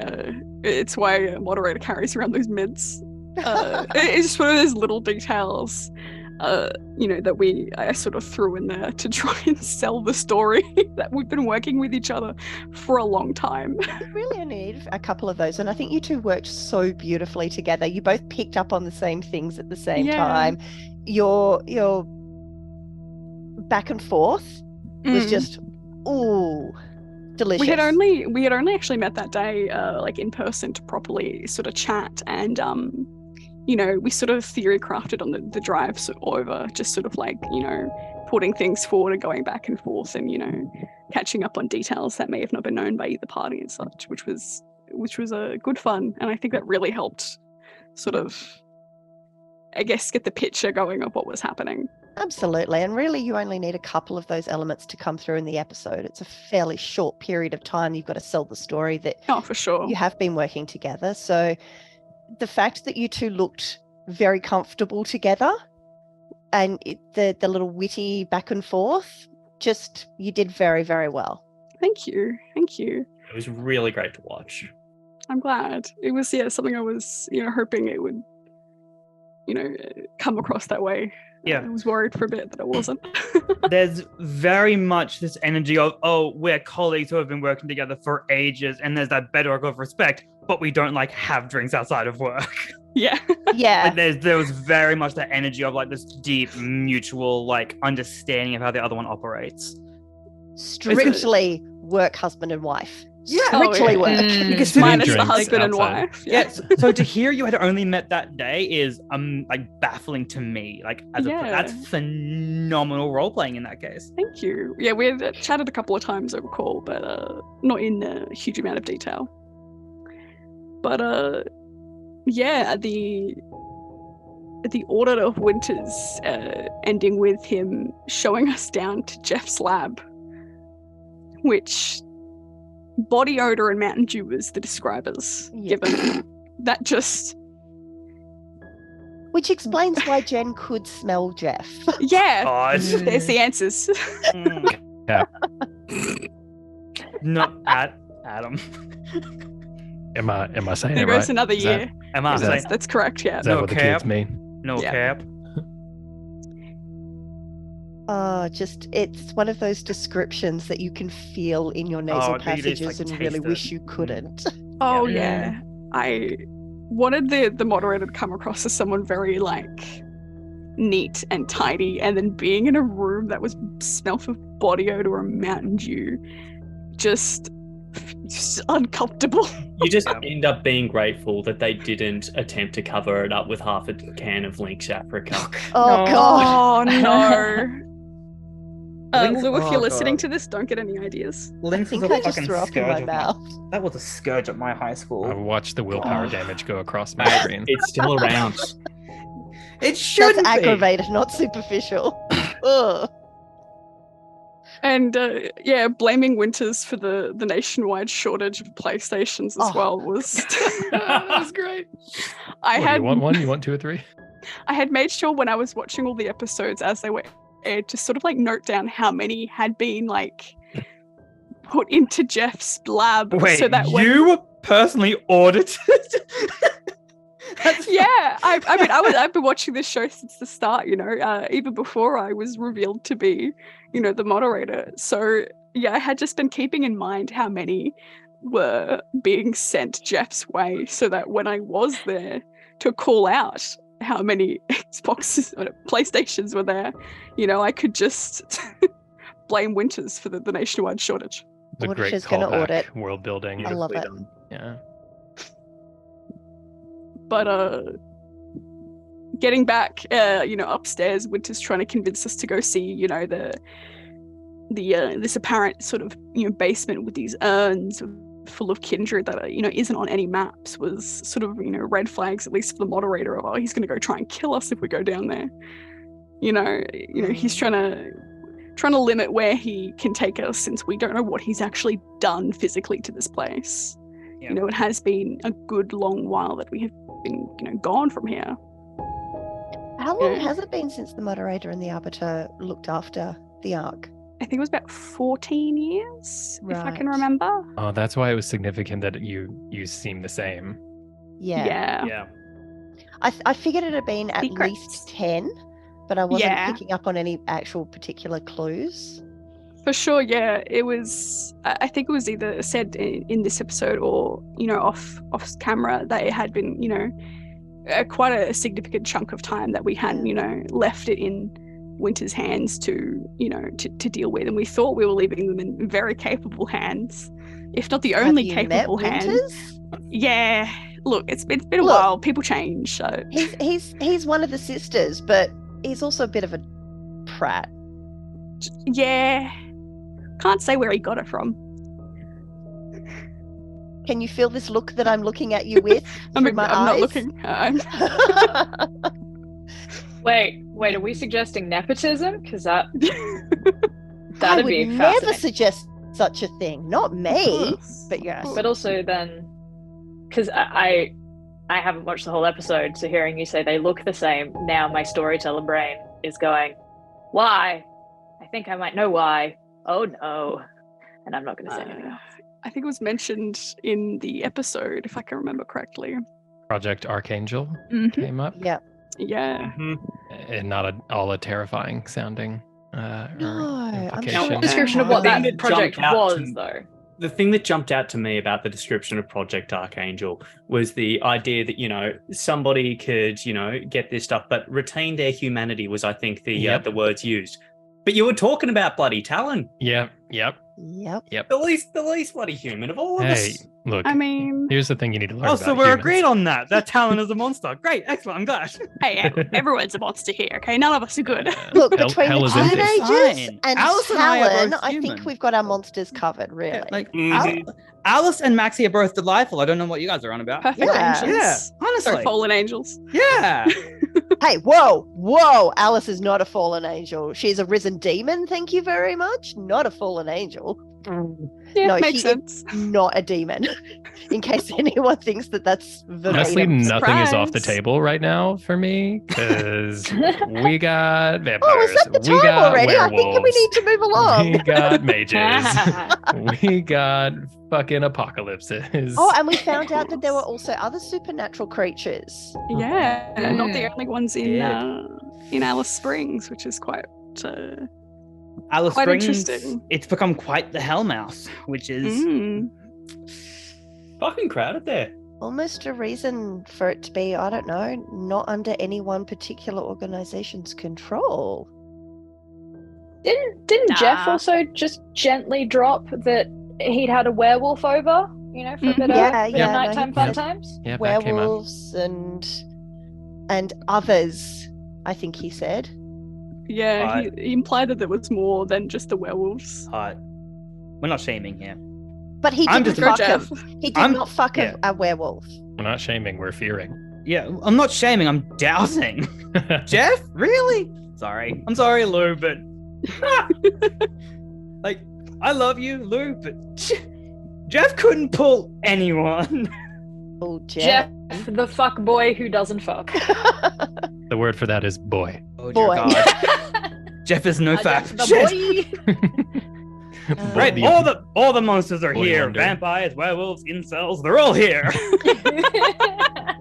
It's why a moderator carries around those mids. It's just one of those little details, that I sort of threw in there to try and sell the story that we've been working with each other for a long time. We really need a couple of those, and I think you two worked so beautifully together. You both picked up on the same things at the same time. Your back and forth was just delicious. We had only actually met that day, in person to properly sort of chat, and we sort of theory crafted on the drives over, just sort of putting things forward and going back and forth, and catching up on details that may have not been known by either party and such, which was a good fun, and I think that really helped sort of, I guess, get the picture going of what was happening. Absolutely, and really you only need a couple of those elements to come through in the episode. It's a fairly short period of time. You've got to sell the story that for sure you have been working together. So the fact that you two looked very comfortable together, and the little witty back and forth you did very, very well. Thank you. It was really great to watch. I'm glad. It was something I was hoping it would come across that way. Yeah. I was worried for a bit that it wasn't. There's very much this energy of, oh, we're colleagues who have been working together for ages, and there's that bedrock of respect, but we don't have drinks outside of work. Yeah. Yeah. There was very much that energy of this deep mutual understanding of how the other one operates. Strictly work husband and wife. Yeah. Strictly work. Because Minus the drinks husband and outside. wife. Yes. So to hear you had only met that day is baffling to me. That's phenomenal role playing in that case. Thank you. Yeah, we had chatted a couple of times over call, but not in a huge amount of detail. But the audit of Winters ending with him showing us down to Jeff's lab, which body odor and Mountain Dew was the describers given. That just... Which explains why Jen could smell Jeff. Yeah, God. there's the answers. Yeah. Not at Adam. Am I saying There it right? goes another Is year. Am I Is saying That's correct, yeah. Is that No what the cap. kids mean? no Yeah. cap? It's one of those descriptions that you can feel in your nasal Oh, you just, passages and taste really it. wish you couldn't. Oh Yeah. yeah. I wanted the moderator to come across as someone very neat and tidy, and then being in a room that was smelt of body odor and Mountain Dew, just uncomfortable. You just end up being grateful that they didn't attempt to cover it up with half a can of Lynx Africa. Oh, No. God. Oh no. Lynx- Lou, if oh, you're listening God. to this, don't get any ideas. Lynx I was think a I just fucking threw up in scourge my of mouth. That was a scourge at my high school. I watched the willpower Oh. damage go across my Mate, screen. it's still around. It shouldn't That's be. aggravated, not superficial. Ugh. And blaming Winters for the nationwide shortage of PlayStations as Oh. well was. That was great. I What, had you want one? You want 2 or 3? I had made sure when I was watching all the episodes as they were aired to sort of note down how many had been put into Jeff's lab. Wait, so that when you personally audited? yeah, I've been watching this show since the start, even before I was revealed to be, the moderator. So yeah, I had just been keeping in mind how many were being sent Jeff's way, so that when I was there to call out how many Xboxes or PlayStations were there, I could just blame Winters for the nationwide shortage. The great Auditor's gonna callback, audit. world building. I love it. Yeah. But getting back, upstairs, Winter's trying to convince us to go see, this apparent sort of basement with these urns full of kindred that isn't on any maps, was sort of red flags, at least for the moderator, of he's going to go try and kill us if we go down there. He's trying to limit where he can take us, since we don't know what he's actually done physically to this place. Yeah. It has been a good long while that we have been gone from here. How long Yeah. has it been since the moderator and the arbiter looked after the Ark? I think it was about 14 years, if I can Right. remember. Oh, that's why it was significant that you seem the same. Yeah. Yeah. I figured it had been at Secrets. least 10, but I wasn't Yeah. picking up on any actual particular clues. For sure, yeah. It was, I think it was either said in this episode or, off camera that it had been, quite a significant chunk of time that we hadn't, left it in Winter's hands to deal with. And we thought we were leaving them in very capable hands, if not the only Have you capable met hands. Winters? Yeah. Look, it's been a Look. while. People change, so. He's one of the sisters, but he's also a bit of a prat. Yeah. Can't say where he got it from. Can you feel this look that I'm looking at you with I'm through my not eyes? looking. Wait, are we suggesting nepotism? Because I that'd would be never fascinating. suggest such a thing. Not me, but yes. But also then, because I haven't watched the whole episode, so hearing you say they look the same, now my storyteller brain is going, why? I think I might know why. Oh no. And I'm not going to say anything else. I think it was mentioned in the episode, if I can remember correctly. Project Archangel came up. Yeah. Yeah. And not all a terrifying sounding No, I'm implication. sure. Description of what Thing that that project jumped out to was, me- though. The thing that jumped out to me about the description of Project Archangel was the idea that, you know, somebody could, you know, get this stuff, but retain their humanity was, I think, the words used. But you were talking about bloody Talon. Yep. The least bloody human of all of Hey, us. look. I mean, Here's the thing you need to learn Oh, about so we're humans. agreed on that. That Talon is a monster. Great, excellent. I'm glad. hey, everyone's a monster here, okay? None of us are good. Look, Hell- between hell the is empty. teenagers Fine. and Alice and I are Talon, both I think human. we've got our monsters covered, really. Yeah, like Mhm. Alice and Maxie are both delightful. I don't know what you guys are on about. Perfect Yeah. angels. Yeah, Sorry, honestly. fallen angels. Yeah. Hey, whoa! Alice is not a fallen angel. She's a risen demon. Thank you very much. Not a fallen angel. Yeah, No, makes she is sense. not a demon. In case anyone thinks that that's Honestly, verbatim. nothing is off the Surprise. table right now for me because we got vampires. Oh, is that the we time got already? I werewolves. think we need to move along. We got mages. We got fucking apocalypses. Oh, and we found out that there were also other supernatural creatures. Yeah, not the Mm. only ones in Alice Springs, which is quite Alice Quite Springs, interesting. it's become quite the Hellmouth, which is Fucking crowded there. Almost a reason for it to be, I don't know, not under any one particular organization's control. Didn't Jeff Nah. also just gently drop that he'd had a werewolf over, you know, for a bit Yeah, of yeah, no, nighttime he fun did. times? Yeah, that came up. Werewolves and others, I think he said. Yeah, he implied that there was more than just the werewolves. we're not shaming here. But he I'm didn't just- fuck Jeff. him. He did I'm- not fuck yeah. a werewolf. We're not shaming, we're fearing. Yeah, I'm not shaming, I'm doubting. Jeff? Really? Sorry. I'm sorry, Lou, but like, I love you, Lou, but Jeff couldn't pull anyone. Oh, Jeff, Jeff. the fuck boy who doesn't fuck. The word for that is boy. Oh, dear Boy. God. Jeff is no Jeff, fact. the boy. Right, The- all the monsters are Boy here. wonder. Vampires, werewolves, incels, they're all here.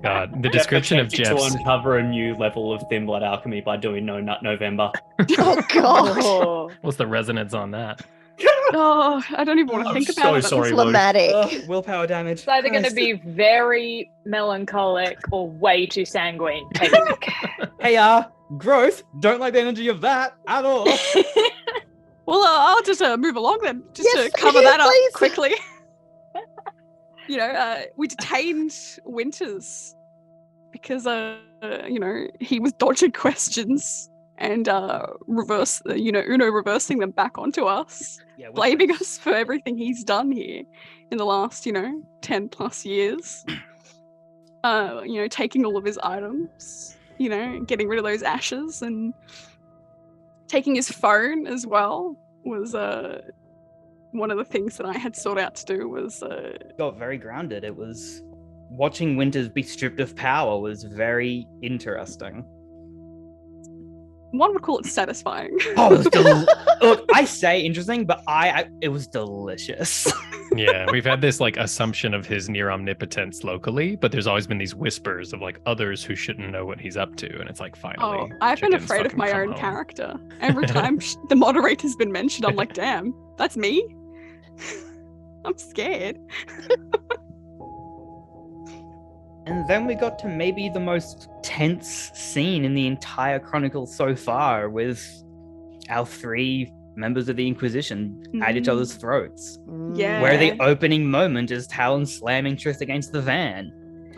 God, the description of Attempting Jeff's. to uncover a new level of thin blood alchemy by doing No Nut November. Oh, God. Oh. What's the resonance on that? Oh, I don't even want to I'm think so about it. sorry, Lou. Dramatic. Willpower damage. It's either going to Christ. be very melancholic or way too sanguine. Take a pick. Hey, growth. Don't like the energy of that at all. Well, I'll just move along then, just Yes, to cover yeah, that up please. quickly. We detained Winters because, he was dodging questions and Uno reversing them back onto us, Yeah, blaming us for everything he's done here in the last, 10 plus years. Taking all of his items, getting rid of those ashes and taking his phone as well was one of the things that I had sought out to do was got very grounded. It was watching Winters be stripped of power was very interesting. one would call it satisfying. Oh, it was look, I say interesting, but it was delicious. Yeah, we've had this like assumption of his near omnipotence locally, but there's always been these whispers of like others who shouldn't know what he's up to, and it's like finally. I've been chickens afraid of fucking my come own home. character. Every time the moderator's been mentioned, I'm like, damn, that's me? I'm scared. And then we got to maybe the most tense scene in the entire Chronicle so far, with our three members of the Inquisition at each other's throats. Yeah. Where the opening moment is Talon slamming Triss against the van.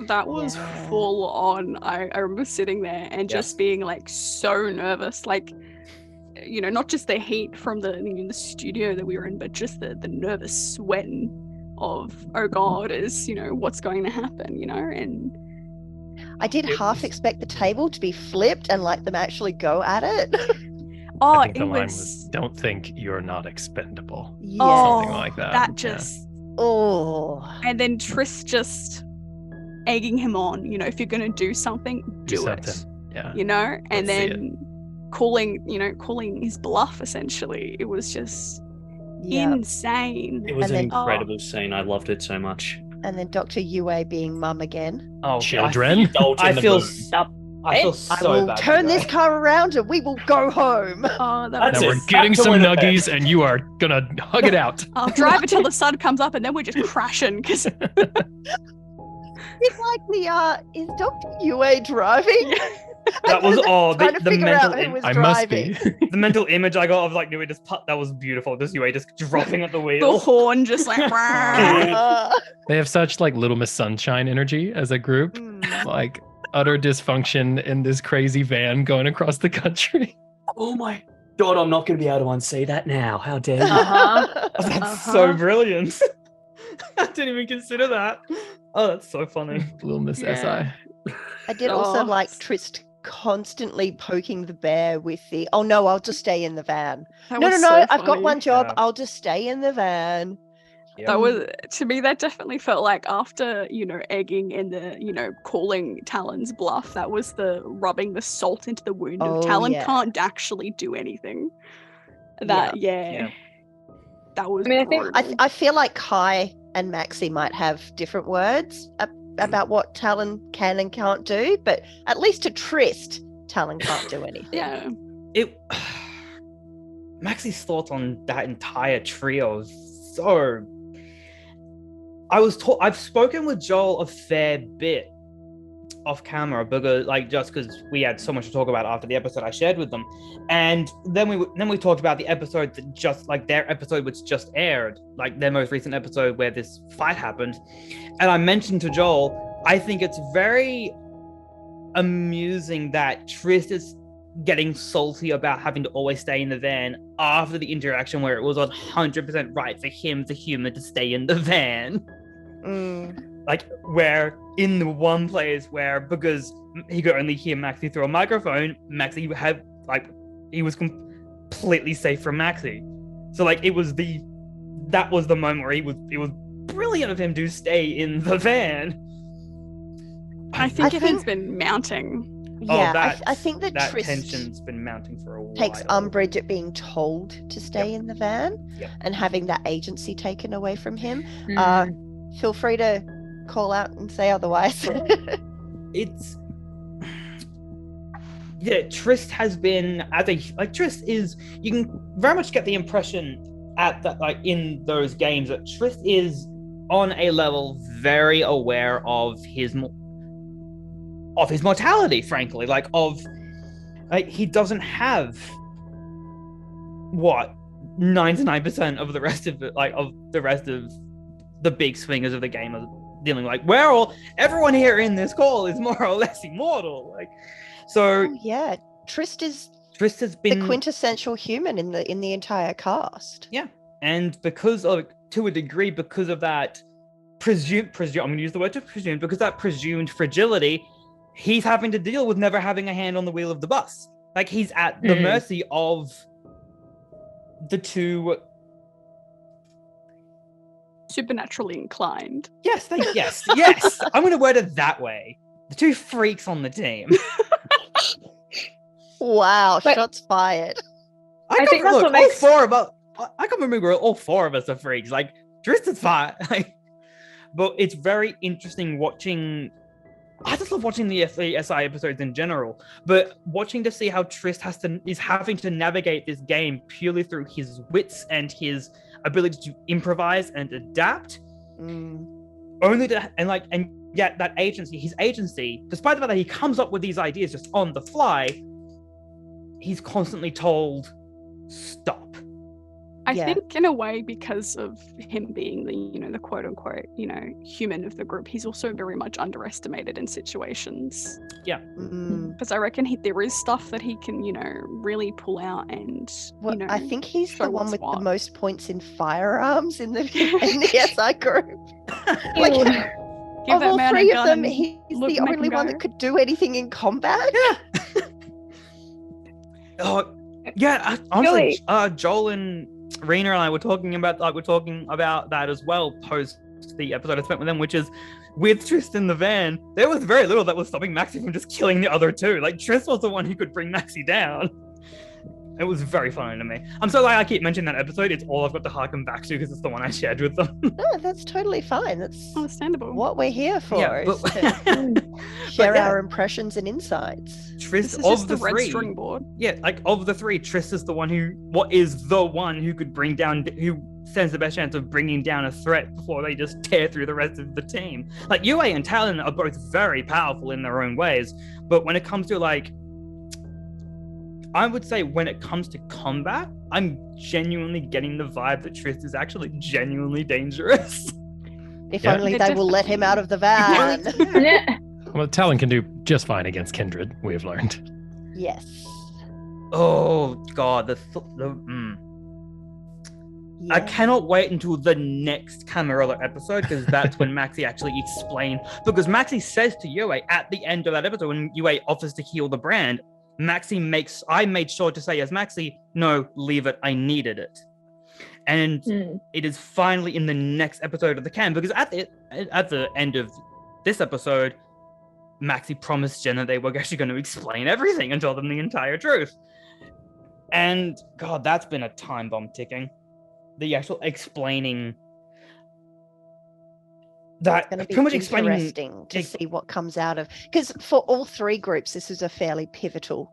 That was Yeah. full on. I remember sitting there and just being like so nervous, like, not just the heat from the studio that we were in, but just the nervous sweating of, oh God, is, what's going to happen, and I did half expect the table to be flipped and like them actually go at it. I think it the line was, was, "Don't think you're not expendable." Yeah. Something like that. that yeah. just, Oh. and then Triss just egging him on, if you're going to do something, do it. something. Yeah. And Let's see it. then calling his bluff. Essentially, it was just insane. It was And an then- incredible scene. I loved it so much. And then Dr. Yue being mum again. Oh, Children. I feel Stop. I feel I so will bad. turn for this you. car around and we will go home. Oh, that That's was, Now it. we're getting Back to some Winnipeg. nuggies, and you are gonna hug it out. I'll drive until the sun comes up, and then we're just crashing because It's like is Dr. Yue driving? That was Trying to the figure mental out who was I must driving. be. the mental image I got of like Yue just that was beautiful. Just Yue just dropping at the the wheel. horn just like. They have such like Little Miss Sunshine energy as a group. Mm. Like utter dysfunction in this crazy van going across the country. Oh my god, I'm not going to be able to unsee that now. How dare you? Uh-huh. Oh, that's Uh-huh. so brilliant. I didn't even consider that. Oh, that's so funny. Little Miss Yeah. SI. I did also Oh. like Trist constantly poking the bear with the, oh no, I'll just stay in the van. That No, was no, so I've got funny. one job. Yeah. I'll just stay in the van. That was, to me, that definitely felt like after, egging and calling Talon's bluff, that was the rubbing the salt into the wound of Oh, Talon yeah. can't actually do anything. Yeah. Yeah. That was I mean, I think- brutal. I feel like Kai and Maxie might have different words about what Talon can and can't do, but at least to Trist, Talon can't do anything. Yeah. It Maxie's thoughts on that entire trio is so I've spoken with Joel a fair bit off camera because just because we had so much to talk about after the episode I shared with them, and then we talked about the episode that just their episode which just aired, like their most recent episode where this fight happened, and I mentioned to Joel, I think it's very amusing that Trist is getting salty about having to always stay in the van after the interaction where it was 100% right for him, the human, to stay in the van. Mm. Like, where in the one place where, because he could only hear Maxie through a microphone, Maxie had, he was completely safe from Maxie. So, that was the moment where it was brilliant of him to stay in the van. I think it has think- been mounting. Yeah, I think that that Trist tension's been mounting for a while. takes umbrage at being told to stay in the van Yep. and having that agency taken away from him. Mm. Feel free to call out and say otherwise. It's Trist has been Trist is, you can very much get the impression at that in those games that Trist is on a level very aware of his mortality, frankly, he doesn't have 99% of the rest of it, of the rest of the big swingers of the game are dealing everyone here in this call is more or less immortal. Oh, yeah, Trist has been the quintessential human in the entire cast. and because of, to a degree, because of that presumed I'm going to use the word to presume, because that presumed fragility, he's having to deal with never having a hand on the wheel of the bus. He's at the mercy of the two. Supernaturally inclined. Yes. I'm going to word it that way. The two freaks on the team. Wow, But- shots fired. I think that's what makes- all four of us. I can remember all four of us are freaks. Tristan's fine. But it's very interesting watching. I just love watching the SI episodes in general, but watching to see how Trist is having to navigate this game purely through his wits and his ability to improvise and adapt. Mm. And yet that his agency, despite the fact that he comes up with these ideas just on the fly, he's constantly told, stop. I Yeah. think in a way, because of him being the quote unquote, human of the group, he's also very much underestimated in situations. Mm. Because I reckon there is stuff that he can, really pull out and, Well, I think he's show the one what's with the what. most points in firearms in the SI group. Like, give of that all man three a of gun them, and he's look, the make only him one go. that could do anything in combat. Oh, yeah. Honestly, Joel and Rena and I were talking about that as well post the episode I spent with them, which is with Trist in the van. There was very little that was stopping Maxie from just killing the other two. Trist was the one who could bring Maxie down. It was very funny to me. I'm so glad I keep mentioning that episode. It's all I've got to harken back to because it's the one I shared with them. No, that's totally fine. That's Understandable. what we're here for, Yeah, is but- to share yeah. our impressions and insights. This Triss is of just the the red three. string board. Yeah, like of the three, Triss is the one who could bring down, who stands the best chance of bringing down a threat before they just tear through the rest of the team. Like Yue and Talon are both very powerful in their own ways, but when it comes to like, I would say when it comes to combat, I'm genuinely getting the vibe that Triss is actually genuinely dangerous. If Yeah. only They're they will let him out of the van. Yeah. Well, Talon can do just fine against Kindred, we have learned. Yes. Oh god, I Yeah. cannot wait until the next Camarilla episode because that's when Maxie actually explained. Because Maxie says to Yue at the end of that episode when Yue offers to heal the brand, I made sure to say as Maxie, no, leave it, I needed it. And it is finally in the next episode of the Cam because at the end of this episode, Maxie promised Jen that they were actually going to explain everything and tell them the entire truth. And god, that's been a time bomb ticking. The actual explaining that It's going to be pretty much explaining. interesting to see what comes out of, because for all three groups, this is a fairly pivotal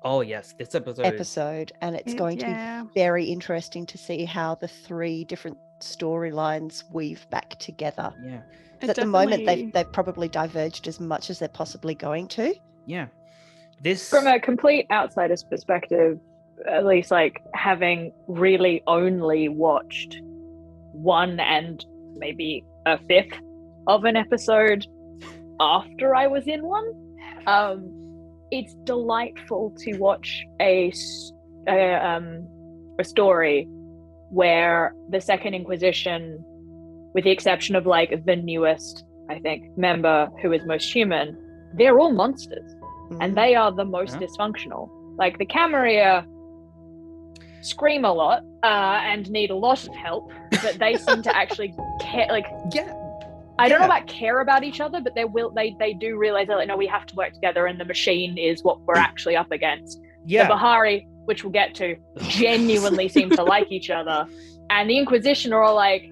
Oh yes, this episode. and it's going to be very interesting to see how the three different storylines weave back together. Yeah, At the moment, they've probably diverged as much as they're possibly going to. yeah. This From a complete outsider's perspective, at least like having really only watched one and maybe a fifth of an episode after I was in one, it's delightful to watch a story where the Second Inquisition, with the exception of like the newest, I think, member who is most human, they're all monsters. And they are the most dysfunctional. Like the Camarilla scream a lot and need a lot of help, but they seem to actually care. Like, I don't know about care about each other, but they do realize that, like, no, we have to work together, and the machine is what we're actually up against. Yeah. The Bahari, which we'll get to, genuinely seem to like each other, and the Inquisition are all like,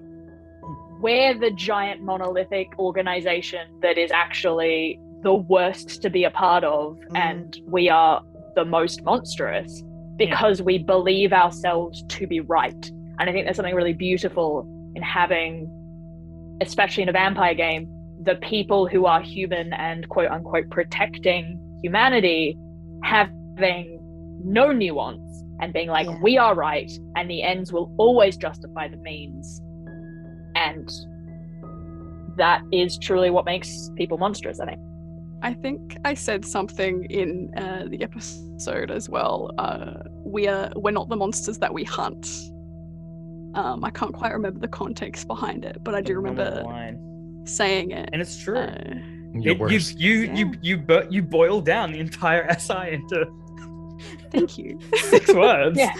we're the giant monolithic organization that is actually the worst to be a part of, and we are the most monstrous because we believe ourselves to be right. And I think there's something really beautiful in having, especially in a vampire game, the people who are human and quote unquote protecting humanity having no nuance and being like, we are right, and the ends will always justify the means. And that is truly what makes people monstrous, I think. I think I said something in the episode as well. We're not the monsters that we hunt. I can't quite remember the context behind it, but I do remember saying it. And it's true. You boil down the entire SI into thank you 6 words. Yeah.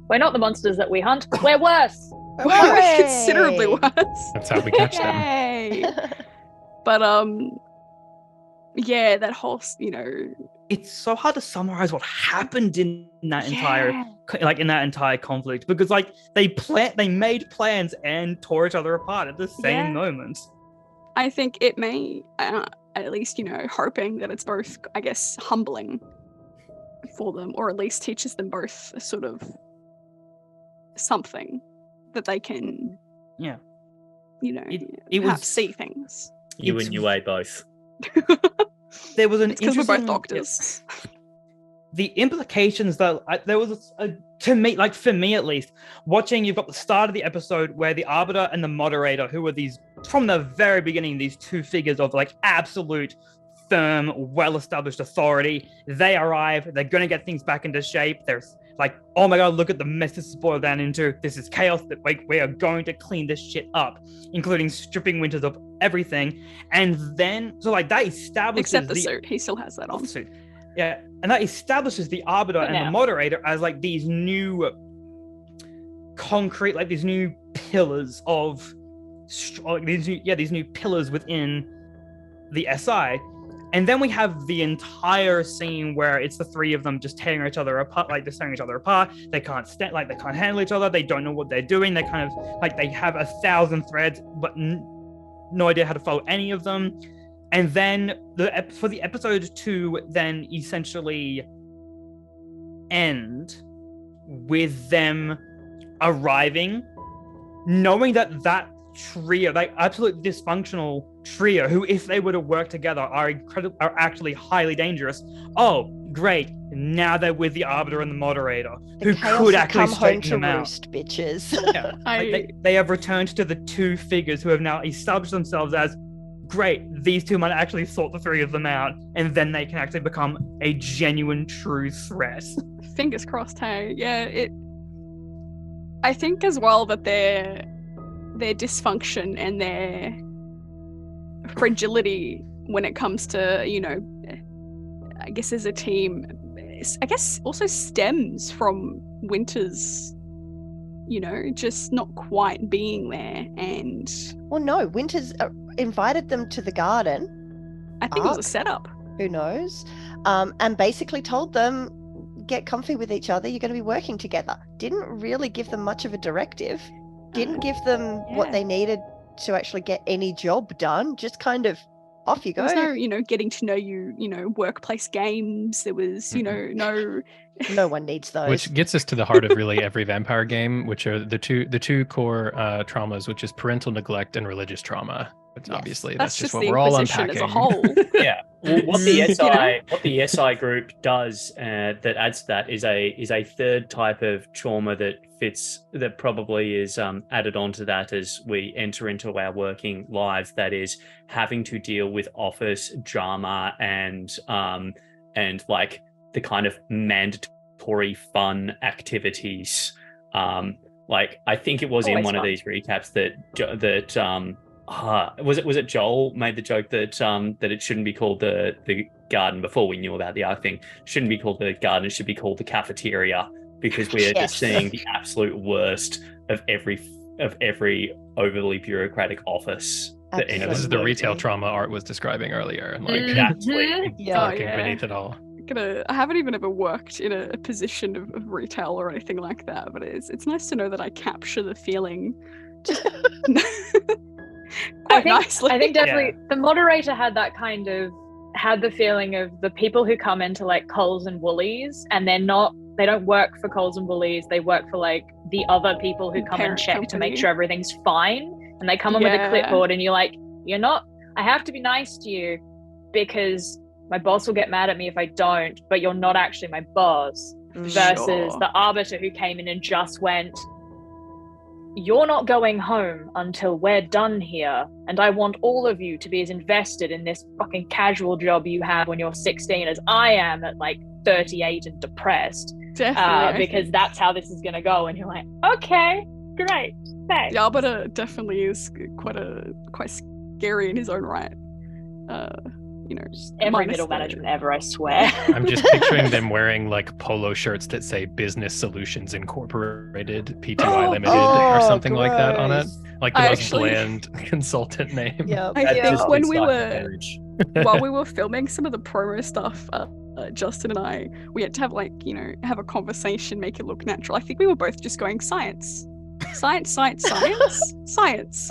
We're not the monsters that we hunt. We're worse. We're considerably worse. That's how we catch them. Yay. But yeah, that whole, it's so hard to summarize what happened in that entire conflict, because like they made plans and tore each other apart at the same moment. I think it may, at least, hoping that it's both, I guess, humbling for them, or at least teaches them both a sort of something that they can, perhaps see things. You and Yue both. There was an because we're both doctors. The implications that there was to me, like for me at least, watching, you've got the start of the episode where the Arbiter and the Moderator, who were these from the very beginning, these two figures of like absolute firm, well-established authority, they arrive, they're going to get things back into shape. There's like, oh my god, look at the mess this is boiled down into. This is chaos. That we are going to clean this shit up, including stripping Winters of everything. And then, so like that establishes except the suit, he still has that on. Suit. Yeah, and that establishes the Arbiter and the Moderator as like these new concrete, like these new pillars of these new pillars within the SI. And then we have the entire scene where it's the three of them just tearing each other apart, like they're tearing each other apart. They can't stand, like they can't handle each other. They don't know what they're doing. They kind of like they have 1,000 threads, but no idea how to follow any of them. And then for the episode to then essentially end with them arriving, knowing that trio, like absolute dysfunctional trio, who if they were to work together are actually highly dangerous. Oh, great! Now they're with the Arbiter and the Moderator, who could actually straighten them out. Bitches. Yeah, they have returned to the two figures who have now established themselves as great. These two might actually sort the three of them out, and then they can actually become a genuine, true threat. Fingers crossed. Hey, yeah. I think as well that their dysfunction and their fragility when it comes to, you know, I guess as a team, I guess also stems from Winter's, you know, just not quite being there. And well, no, Winter's invited them to the garden. I think it was a setup. Who knows? And basically told them, get comfy with each other. You're going to be working together. Didn't really give them much of a directive. Didn't give them what they needed to actually get any job done. Just kind of off you go. There was no, you know, getting to know you, you know, workplace games. There was, you know, no one needs those. Which gets us to the heart of really every vampire game, which are the two core traumas, which is parental neglect and religious trauma. But obviously, that's just what we're all unpacking. As a whole. Yeah. Well, what the SI group does that adds to that is a third type of trauma that probably is added onto that as we enter into our working lives. That is having to deal with office drama and like the kind of mandatory fun activities. Like I think it was in one of these recaps that was it Joel made the joke that it shouldn't be called the garden before we knew about the arc thing. Shouldn't be called the garden, it should be called the cafeteria, because we are just seeing the absolute worst of every overly bureaucratic office. This is the retail trauma Art was describing earlier. Like absolutely fucking beneath it all. I haven't even ever worked in a position of retail or anything like that, but it's nice to know that I capture the feeling quite nicely. I think definitely the moderator had the feeling of the people who come into like Coles and Woolies, and they don't work for Coles and Woolies, they work for like the other people who come and check to make sure everything's fine, and they come in with a clipboard and you're like, I have to be nice to you because my boss will get mad at me if I don't, but you're not actually my boss. Versus the Arbiter who came in and just went, you're not going home until we're done here, and I want all of you to be as invested in this fucking casual job you have when you're 16 as I am at like 38 and depressed. Definitely. Because that's how this is going to go. And you're like, okay, great, thanks. The Arbiter definitely is quite scary in his own right. Just every middle management ever, I swear. I'm just picturing them wearing like polo shirts that say Business Solutions Incorporated, P2I Limited, or something like that on it. Like the most bland consultant name. Yeah, I think when while we were filming some of the promo stuff, Justin and I, we had to have a conversation, make it look natural. I think we were both just going science. Science. Science.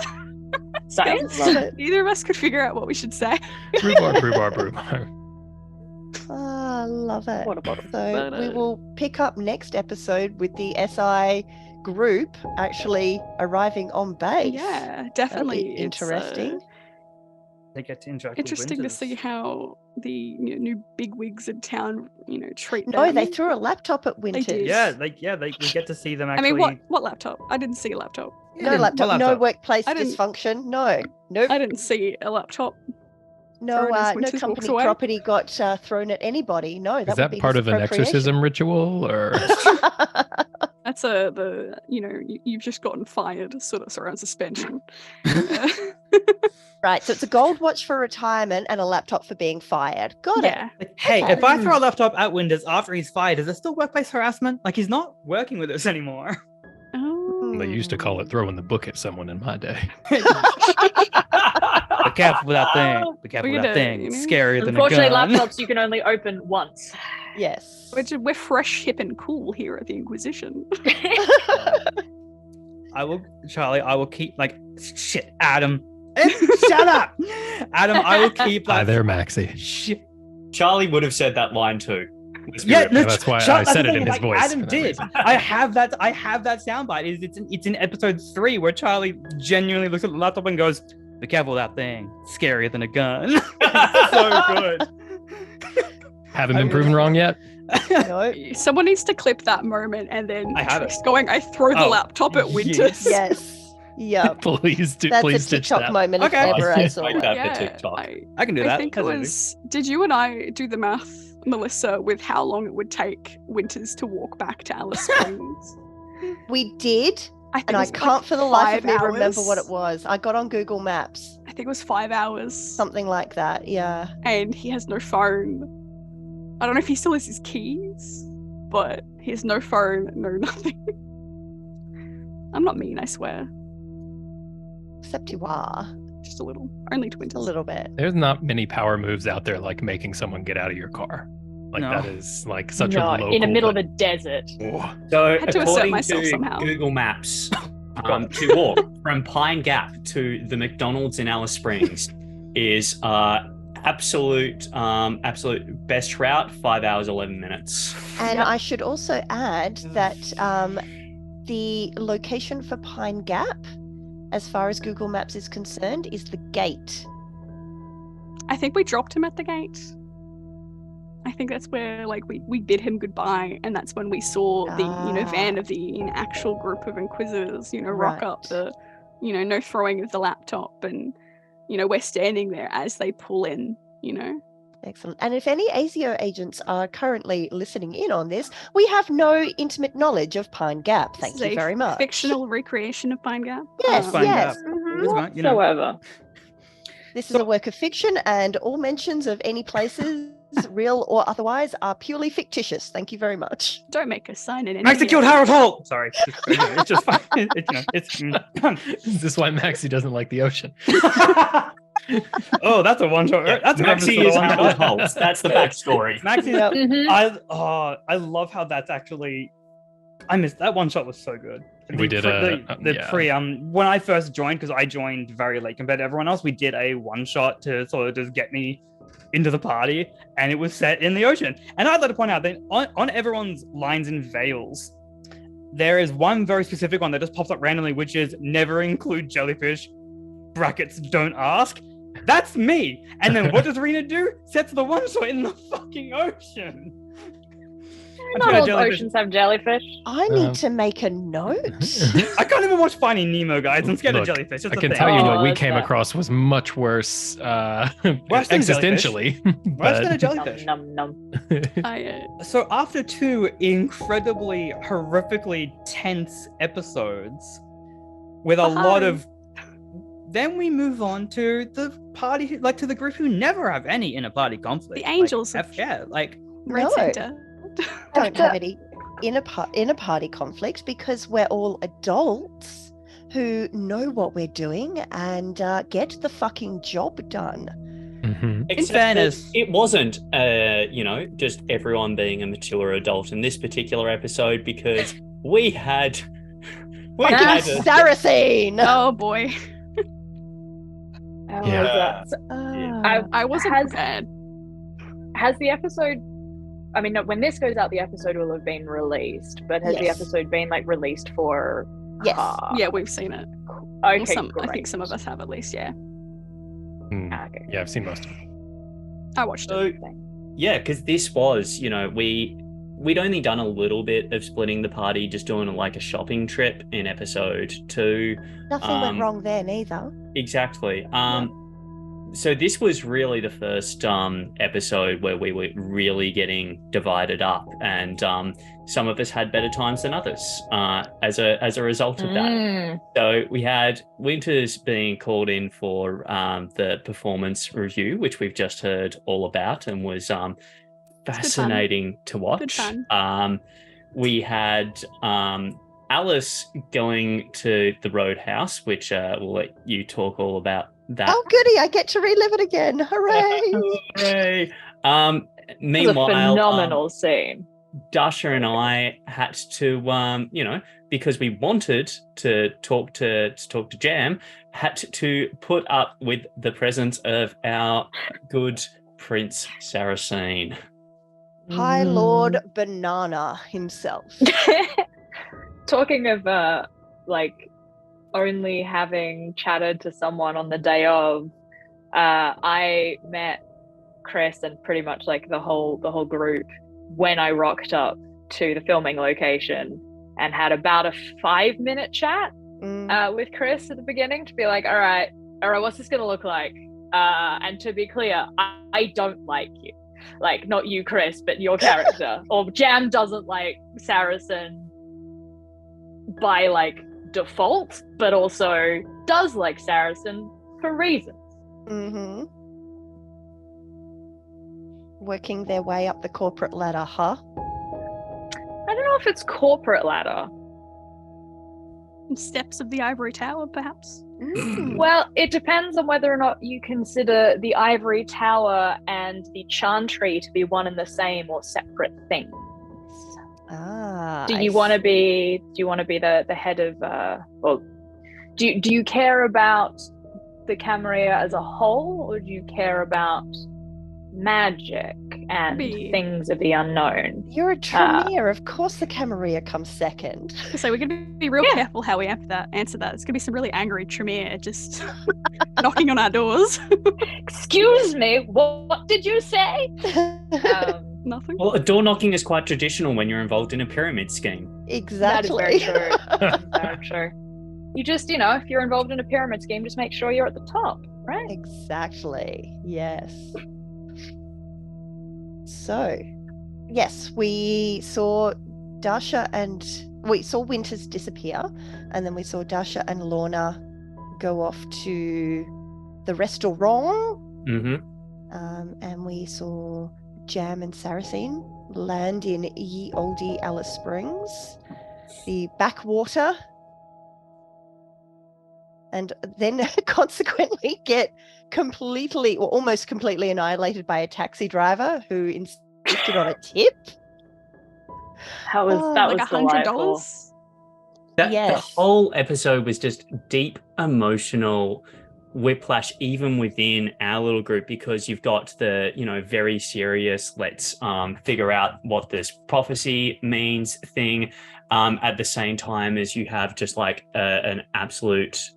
Neither of us could figure out what we should say. Rhubarb. I love it. So we will pick up next episode with the SI group actually arriving on base. Yeah, definitely. Interesting. They get to interact. Interesting to see how the new bigwigs in town, treat them. No, they threw a laptop at Winters. They did. We get to see them actually. I mean, what laptop? I didn't see a laptop. No laptop, no workplace dysfunction. Nope. I didn't see a laptop. No company property got thrown at anybody. No, is that part of an exorcism ritual, or? That's you've just gotten fired, sort of around suspension. Right, so it's a gold watch for retirement and a laptop for being fired. Got it. Hey, if I throw a laptop at Winters after he's fired, is it still workplace harassment? Like he's not working with us anymore. Oh. They used to call it throwing the book at someone in my day. careful with that thing. Be careful with that thing. It's scarier than a gun. Unfortunately, laptops you can only open once. Yes. We're fresh, hip, and cool here at the Inquisition. I will keep shit, Adam. Shut up, Adam. I will keep Hi there, Maxie. Shit. Charlie would have said that line too. Yeah, that's why I said it in his voice. Adam did. I have that soundbite. It's in episode 3 where Charlie genuinely looks at the laptop and goes, "Be careful with that thing. It's scarier than a gun." So good. Haven't been proven wrong yet. No. Someone needs to clip that moment and then I have it. going, I throw the laptop at Winters. Yes. Yeah. Please do. That's please a stitch TikTok that. moment if ever I saw Like it. that for TikTok. I can do that. I think it was. Did you and I do the math, Melissa, with how long it would take Winters to walk back to Alice Springs? We did, I and I can't for the life of me remember what it was. I got on Google Maps. I think it was 5 hours. Something like that, yeah. And he has no phone. I don't know if he still has his keys, but he has no phone, no nothing. I'm not mean, I swear. Except you are. Just a little. Only to A Winters. little bit. There's not many power moves out there like making someone get out of your car. Like that is like such a local. In the middle of a desert. So Had to assert according myself to somehow. Google Maps, to walk from Pine Gap to the McDonald's in Alice Springs is absolute best route, 5 hours 11 minutes. And I should also add that the location for Pine Gap, as far as Google Maps is concerned, is the gate. I think we dropped him at the gate. I think that's where we bid him goodbye, and that's when we saw the van of the actual group of Inquisitors rock up. The no throwing of the laptop, and we're standing there as they pull in. Excellent. And if any ASIO agents are currently listening in on this, we have no intimate knowledge of Pine Gap. Thank you very much. Fictional recreation of Pine Gap. Yes, Pine yes. Gap. Whatsoever. This is a work of fiction, and all mentions of any places, real or otherwise, are purely fictitious. Thank you very much. Don't make us sign it. Maxie killed Harold Holt. Sorry, it's just fine. Is this why Maxie doesn't like the ocean? Oh, that's a one shot. That's Maxie is Harold Holt. That's the backstory. Maxie, I love how that's actually. I missed that one shot. Was so good. We did when I first joined, because I joined very late compared to everyone else. We did a one shot to sort of just get me into the party, and it was set in the ocean. And I'd like to point out that on everyone's lines and veils, there is one very specific one that just pops up randomly, which is never include jellyfish. Brackets don't ask. That's me. And then what does Rena do? Sets the one shot in the fucking ocean. Not all oceans have jellyfish. I need to make a note. I can't even watch Finding Nemo, guys. I'm scared of jellyfish. I can tell you what we came across was much worse existentially. Worse than a jellyfish. Num, num, So after 2 incredibly, horrifically tense episodes with a lot of... Then we move on to the party, to the group who never have any inner party conflict. The angels. Red Sector. Don't have any inner party conflict because we're all adults who know what we're doing and get the fucking job done. Mm-hmm. In fairness, it wasn't just everyone being a mature adult in this particular episode, because we had Saracen. Oh boy. I wasn't prepared. Has the episode? I mean, when this goes out, the episode will have been released. But has the episode been released for? Yes. Yeah, we've seen it. Okay, I think some of us have at least. Yeah. Okay. Yeah, I've seen most of it. I watched it. Yeah, because this was, we'd only done a little bit of splitting the party, just doing a shopping trip in episode 2. Nothing went wrong there, neither. Exactly. So this was really the first episode where we were really getting divided up, and some of us had better times than others as a result of that. So we had Winters being called in for the performance review, which we've just heard all about, and was fascinating to watch. Good fun. We had Alice going to the Roadhouse, which we'll let you talk all about that. Oh, goody! I get to relive it again. Hooray! Hooray! It's a Meanwhile, phenomenal scene. Dasha and I had to, because we wanted to talk to Jam, had to put up with the presence of our good Prince Saracen. High Lord Banana himself. Talking of only having chatted to someone on the day of, I met Chris and pretty much like the whole group when I rocked up to the filming location and had about a 5-minute chat with Chris at the beginning to be like, all right, what's this gonna look like? And to be clear, I don't like you. Like, not you, Chris, but your character. Or Jam doesn't like Saracen by like default, but also does like Saracen for reasons. Mm-hmm. Working their way up the corporate ladder, huh? I don't know if it's corporate ladder. Steps of the ivory tower, perhaps. Well, it depends on whether or not you consider the ivory tower and the chantry to be one and the same or separate things. Do you want to be the head of do you care about the Camarilla as a whole, or do you care about magic and things of the unknown? You're a Tremere. Of course the Camarilla comes second. So we're going to be real careful how we answer that. It's going to be some really angry Tremere just knocking on our doors. Excuse me, what did you say? Nothing. Well, door knocking is quite traditional when you're involved in a pyramid scheme. Exactly. That is very true. Very true. You just, if you're involved in a pyramid scheme, just make sure you're at the top, right? Exactly. Yes. So, yes, we saw Winters disappear, and then we saw Dasha and Lorna go off to the restaurant. And we saw Jam and Saracen land in Ye Olde Alice Springs, the backwater, and then consequently get completely or almost completely annihilated by a taxi driver who insisted on a tip. That was like delightful. $100. The whole episode was just deep emotional whiplash, even within our little group, because you've got the very serious let's figure out what this prophecy means thing, at the same time as you have just like an absolute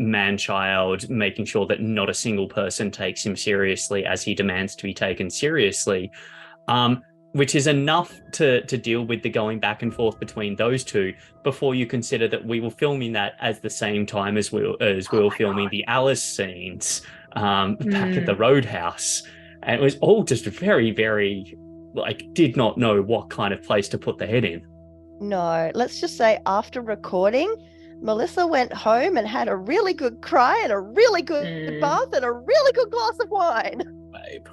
man-child making sure that not a single person takes him seriously as he demands to be taken seriously, which is enough to deal with the going back and forth between those two before you consider that we were filming that at the same time as we were filming the Alice scenes back at the Roadhouse. And it was all just very, very, did not know what kind of place to put the head in. No, let's just say after recording, Melissa went home and had a really good cry and a really good bath and a really good glass of wine. Babe.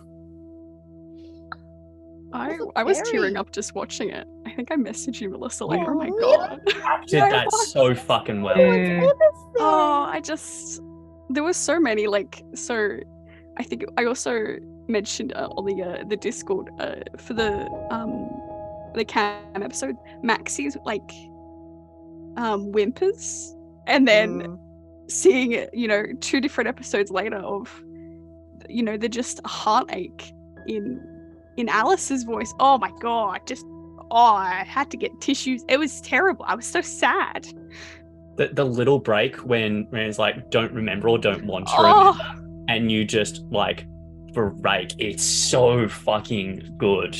I was tearing up just watching it. I think I messaged you, Melissa, like, oh my really? god. Acted that so fucking well. There were so many, I think I also mentioned on the Discord for the Cam episode, Maxie's whimpers, and then seeing it, 2 different episodes later of, the just heartache in Alice's voice. Oh my god, I had to get tissues. It was terrible. I was so sad. The little break when it's like, don't remember or don't want to remember, and you just break. It's so fucking good.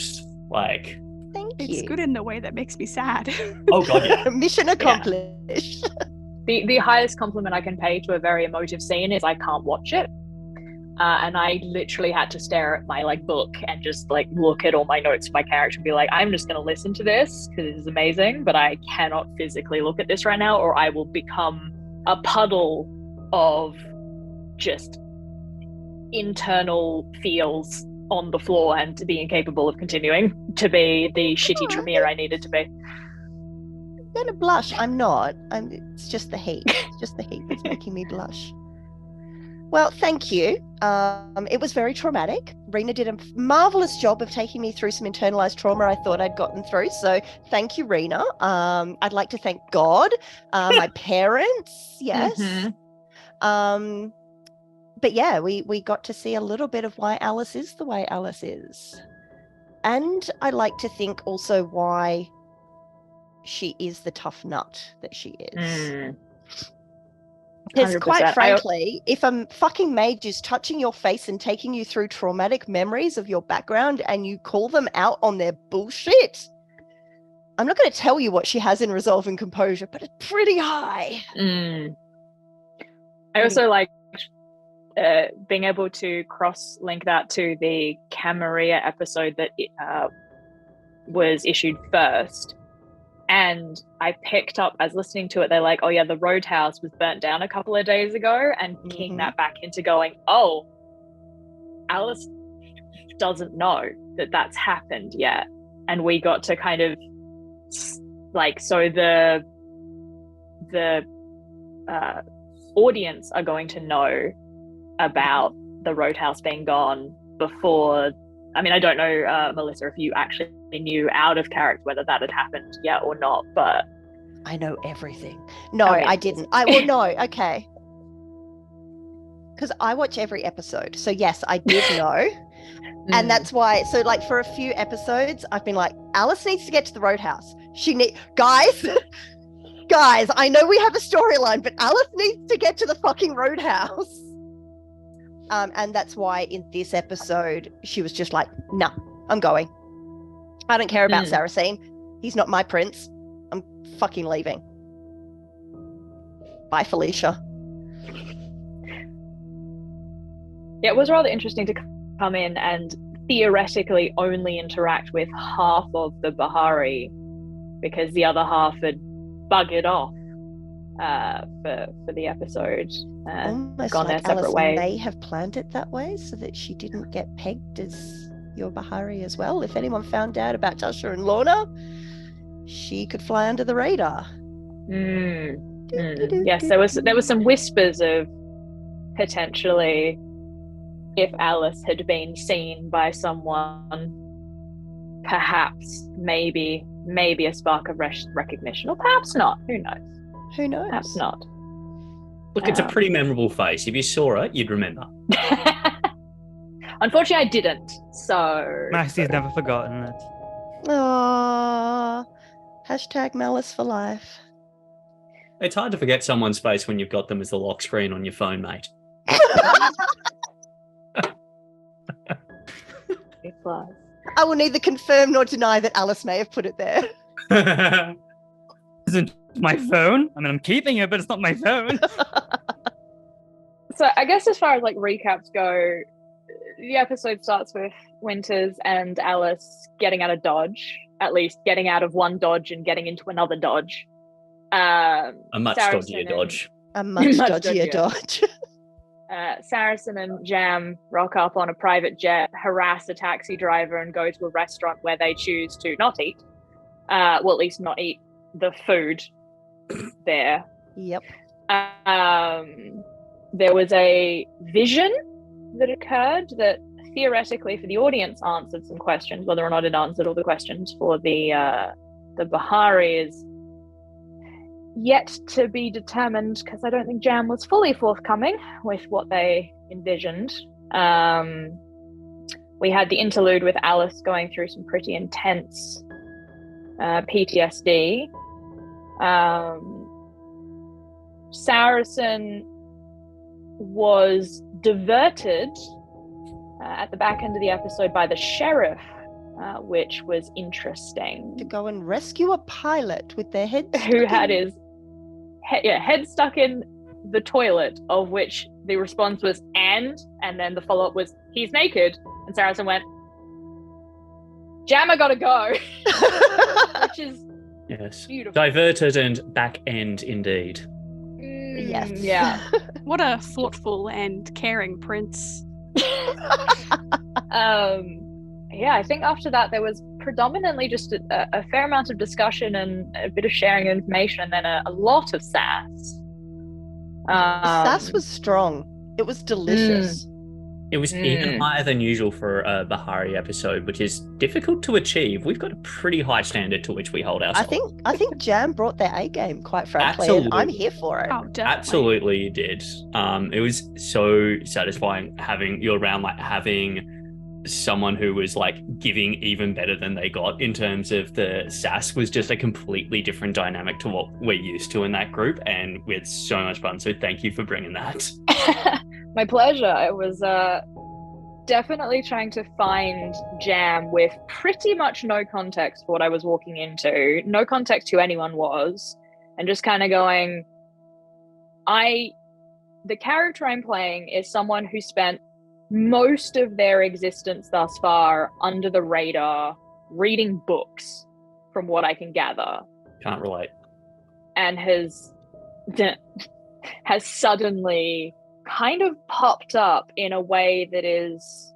Thank you. It's good in the way that makes me sad. Oh god, yeah. Mission accomplished. The highest compliment I can pay to a very emotive scene is I can't watch it. And I literally had to stare at my book and just look at all my notes of my character and be like, I'm just going to listen to this because it is amazing, but I cannot physically look at this right now, or I will become a puddle of just internal feels on the floor and to be incapable of continuing to be the shitty Tremere I needed to be. I'm gonna blush. I'm not. It's just the heat. It's just the heat that's making me blush. Well, thank you. It was very traumatic. Rena did a marvelous job of taking me through some internalized trauma I thought I'd gotten through. So thank you, Rena. I'd like to thank God, my parents, yes. Mhm. But yeah, we got to see a little bit of why Alice is the way Alice is. And I like to think also why she is the tough nut that she is. Because 100%. quite frankly, if a fucking mage is touching your face and taking you through traumatic memories of your background and you call them out on their bullshit, I'm not going to tell you what she has in resolve and composure, but it's pretty high. I also like being able to cross-link that to the Camarilla episode that was issued first. And I picked up as listening to it, they're like, oh yeah, the roadhouse was burnt down a couple of days ago, and keying that back into going, oh, Alice doesn't know that that's happened yet. And we got to kind of like, so the audience are going to know about the roadhouse being gone before. I mean, I don't know, Melissa, if you actually knew out of character whether that had happened yet or not, but I know everything. No, I didn't. No, okay. Because I watch every episode. So yes, I did know. And that's why, so like for a few episodes, I've been like, Alice needs to get to the roadhouse. Guys, I know we have a storyline, but Alice needs to get to the fucking roadhouse. And that's why in this episode, she was just like, nah, I'm going. I don't care about Saracen. He's not my prince. I'm fucking leaving. Bye, Felicia. Yeah, it was rather interesting to come in and theoretically only interact with half of the Bahari because the other half had buggered off for the episode and gone their separate ways. May have planned it that way so that she didn't get pegged as your Bahari as well. If anyone found out about Tasha and Lorna, she could fly under the radar. Yes, there was some whispers of potentially if Alice had been seen by someone, perhaps maybe a spark of recognition, or perhaps not. Who knows? Perhaps not. Look, it's a pretty memorable face. If you saw it, you'd remember. Unfortunately, I didn't. So Maxi's never forgotten it. Aww. Hashtag Malice for life. It's hard to forget someone's face when you've got them as the lock screen on your phone, mate. I will neither confirm nor deny that Alice may have put it there. Isn't my phone? I mean, I'm keeping it, but it's not my phone. So I guess as far as like recaps go, the episode starts with Winters and Alice getting out of Dodge, at least getting out of one Dodge and getting into another Dodge. A much dodgier Dodge. A much dodgier Dodge. Saracen and Jam rock up on a private jet, harass a taxi driver, and go to a restaurant where they choose to not eat. Well, at least not eat the food there. Yep. There was a vision that occurred that theoretically for the audience answered some questions. Whether or not it answered all the questions for the Bahari is yet to be determined, because I don't think Jam was fully forthcoming with what they envisioned. We had the interlude with Alice going through some pretty intense PTSD. Saracen was diverted at the back end of the episode by the sheriff, which was interesting. To go and rescue a pilot with their head who had his head stuck in the toilet, of which the response was and then the follow-up was he's naked, and Saracen went, Jam, I gotta go. Which is beautiful. Diverted and back end indeed. Yes. Yeah. What a thoughtful and caring prince. Yeah, I think after that there was predominantly just a fair amount of discussion and a bit of sharing of information, and then a lot of sass. Sass was strong. It was delicious. It was even higher than usual for a Bahari episode, which is difficult to achieve. We've got a pretty high standard to which we hold ourselves. I think Jam brought their A game, quite frankly, and I'm here for it. Oh, definitely. Absolutely, you did. It was so satisfying having you around, like having someone who was like giving even better than they got in terms of the sass was just a completely different dynamic to what we're used to in that group, and we had so much fun. So thank you for bringing that. My pleasure. I was definitely trying to find Jam with pretty much no context for what I was walking into, no context who anyone was, and just kind of going, the character I'm playing is someone who spent most of their existence thus far under the radar, reading books, from what I can gather. Can't relate. And has suddenly kind of popped up in a way that is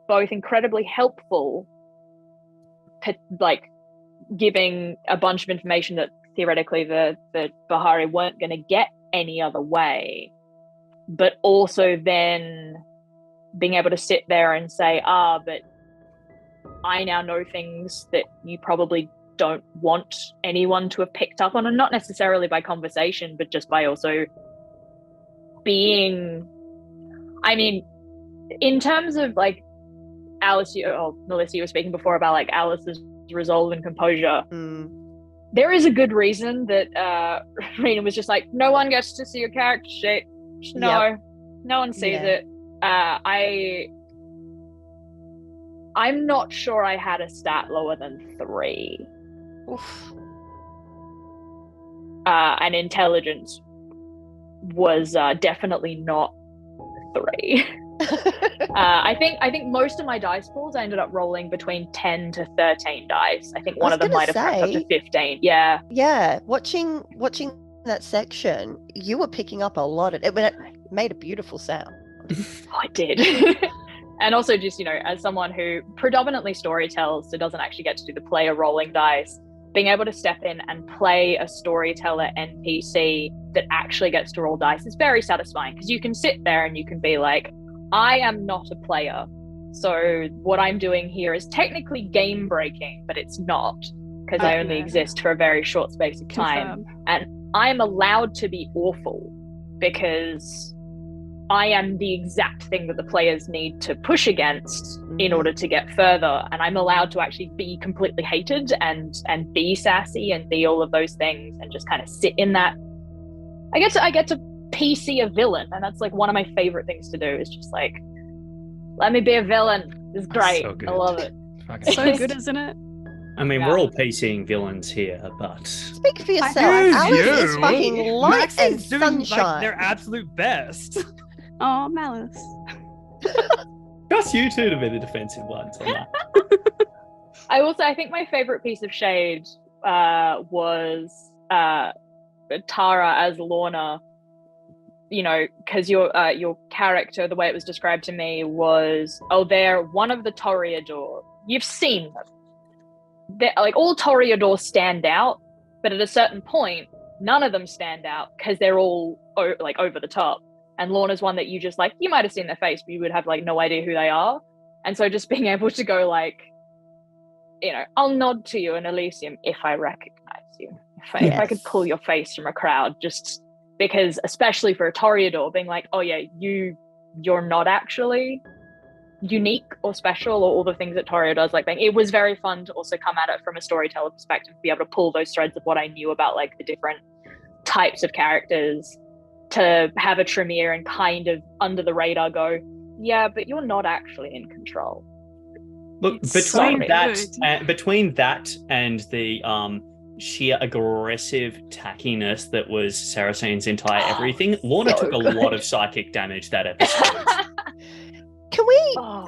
both incredibly helpful, like giving a bunch of information that theoretically the Bahari weren't going to get any other way, but also then being able to sit there and say, but I now know things that you probably don't want anyone to have picked up on, and not necessarily by conversation, but just by also being, I mean, in terms of like Melissa, you were speaking before about like Alice's resolve and composure. There is a good reason that Rena was just like, no one gets to see your character sheet. No one sees it. I'm not sure I had a stat lower than 3. Oof. And intelligence was definitely not 3. I think most of my dice pools I ended up rolling between 10 to 13 dice. I think one of them might have cracked up to 15. Yeah. Yeah. Watching that section, you were picking up a lot of it. It made a beautiful sound. Oh, it did. And also just, as someone who predominantly storytells, so doesn't actually get to do the player rolling dice, being able to step in and play a storyteller NPC that actually gets to roll dice is very satisfying, because you can sit there and you can be like, I am not a player, so what I'm doing here is technically game breaking, but it's not, because I only exist for a very short space of time. And I'm allowed to be awful because I am the exact thing that the players need to push against in order to get further, and I'm allowed to actually be completely hated and be sassy and be all of those things and just kind of sit in that. I get to PC a villain, and that's like one of my favorite things to do, is just like, let me be a villain. It's great. So good. I love it. So good, isn't it? I mean, we're all PCing villains here, but speak for yourself. Alice is fucking light and doing sunshine. like their absolute best. Oh, Malice. just you two to be the defensive ones on that. I will say, I think my favorite piece of shade was Tara as Lorna. Because your character, the way it was described to me was, they're one of the Toreador. You've seen them. They're, like, all Toreador stand out, but at a certain point, none of them stand out because they're all over the top. And Lorna's one that you just like, you might have seen their face, but you would have like no idea who they are. And so just being able to go like, I'll nod to you in Elysium if I recognize you. If I could pull your face from a crowd, just because, especially for a Toreador, being like, oh yeah, you're not actually unique or special or all the things that Toreador does. Like, it was very fun to also come at it from a storyteller perspective, be able to pull those threads of what I knew about like the different types of characters, to have a Tremere and kind of under the radar go, yeah, but you're not actually in control. Look, between that and the sheer aggressive tackiness that was Saracen's entire everything, Lorna took a lot of psychic damage that episode. Can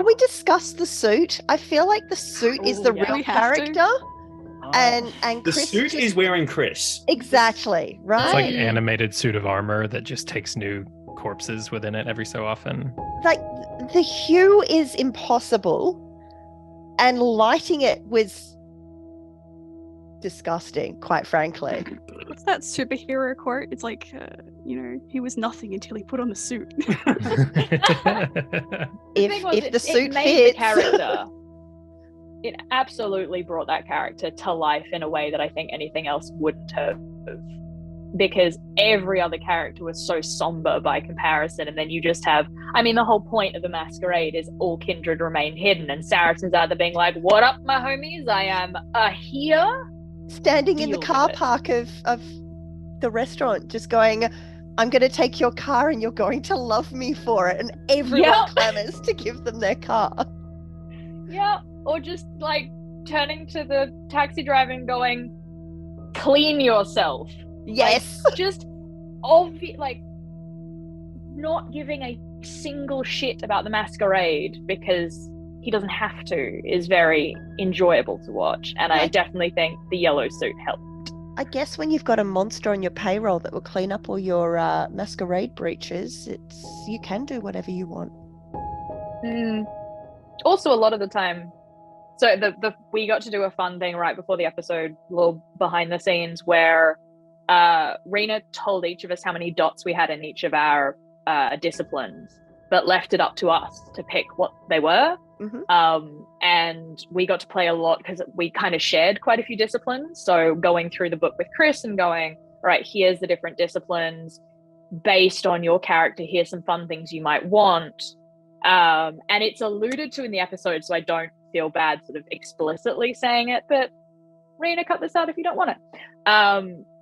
we discuss the suit? I feel like the suit is the real character. And the Chris suit is wearing Chris. Exactly, right? It's like an animated suit of armor that just takes new corpses within it every so often. Like, the hue is impossible, and lighting it was disgusting, quite frankly. What's that superhero quote? It's like, he was nothing until he put on the suit. If the suit it made fits. the character, it absolutely brought that character to life in a way that I think anything else wouldn't have. Because every other character was so somber by comparison, and then you just have, the whole point of the Masquerade is all kindred remain hidden, and Saracen's either being like, what up, my homies, I am here. Standing in the car park of the restaurant, just going, I'm going to take your car and you're going to love me for it. And everyone clamors to give them their car. Yeah, or just like turning to the taxi driver and going, clean yourself. Yes. Like, just obvious, like not giving a single shit about the Masquerade because he doesn't have to is very enjoyable to watch. And I definitely think the yellow suit helped. I guess when you've got a monster on your payroll that will clean up all your Masquerade breaches, you can do whatever you want. Also, a lot of the time, so we got to do a fun thing right before the episode, a little behind the scenes, where Rena told each of us how many dots we had in each of our disciplines, but left it up to us to pick what they were. Mm-hmm. And we got to play a lot because we kind of shared quite a few disciplines. So going through the book with Chris and going, all right, here's the different disciplines based on your character. Here's some fun things you might want. And it's alluded to in the episode, so I don't feel bad sort of explicitly saying it, but Rena, cut this out if you don't want it.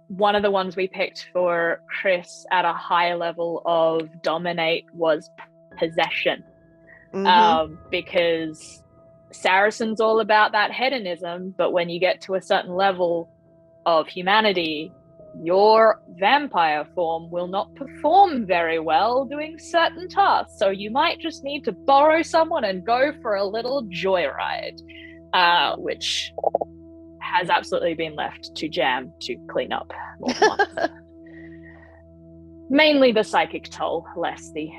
One of the ones we picked for Chris at a higher level of dominate was possession. Because Saracen's all about that hedonism, but when you get to a certain level of humanity, your vampire form will not perform very well doing certain tasks. So you might just need to borrow someone and go for a little joyride, which has absolutely been left to Jam to clean up more than once. Mainly the psychic toll, less the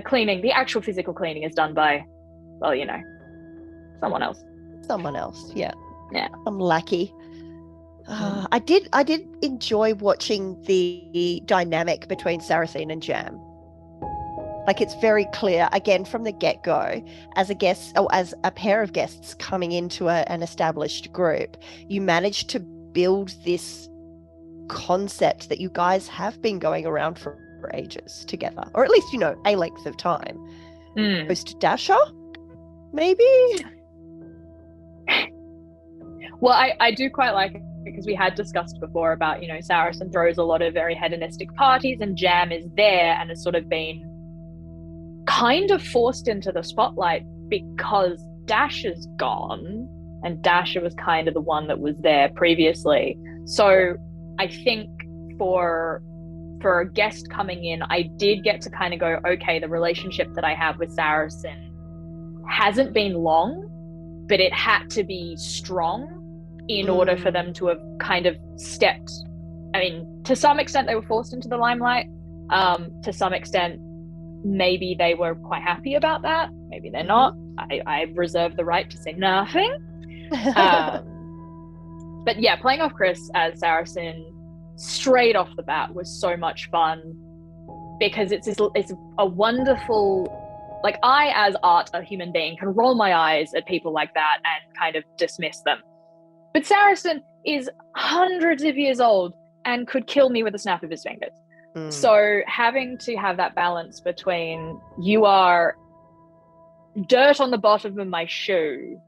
cleaning. The actual physical cleaning is done by, someone else. Someone else, yeah. Some lackey. I did enjoy watching the dynamic between Saracen and Jam. Like, it's very clear, again, from the get-go, as a guest or as a pair of guests coming into an established group, you managed to build this concept that you guys have been going around for ages together, or at least, a length of time. Post Dasher, maybe? Well, I do quite like it because we had discussed before about, Saracen throws a lot of very hedonistic parties and Jam is there and has sort of been kind of forced into the spotlight because Dasher's gone, and Dasher was kind of the one that was there previously. So I think for a guest coming in, I did get to kind of go, okay, the relationship that I have with Saracen hasn't been long, but it had to be strong in order for them to have kind of stepped. To some extent they were forced into the limelight. To some extent, maybe they were quite happy about that. Maybe they're not. I reserve the right to say nothing. But yeah, playing off Chris as Saracen straight off the bat was so much fun because it's a wonderful, like, I as a human being can roll my eyes at people like that and kind of dismiss them, but Saracen is hundreds of years old and could kill me with a snap of his fingers. So having to have that balance between, you are dirt on the bottom of my shoe,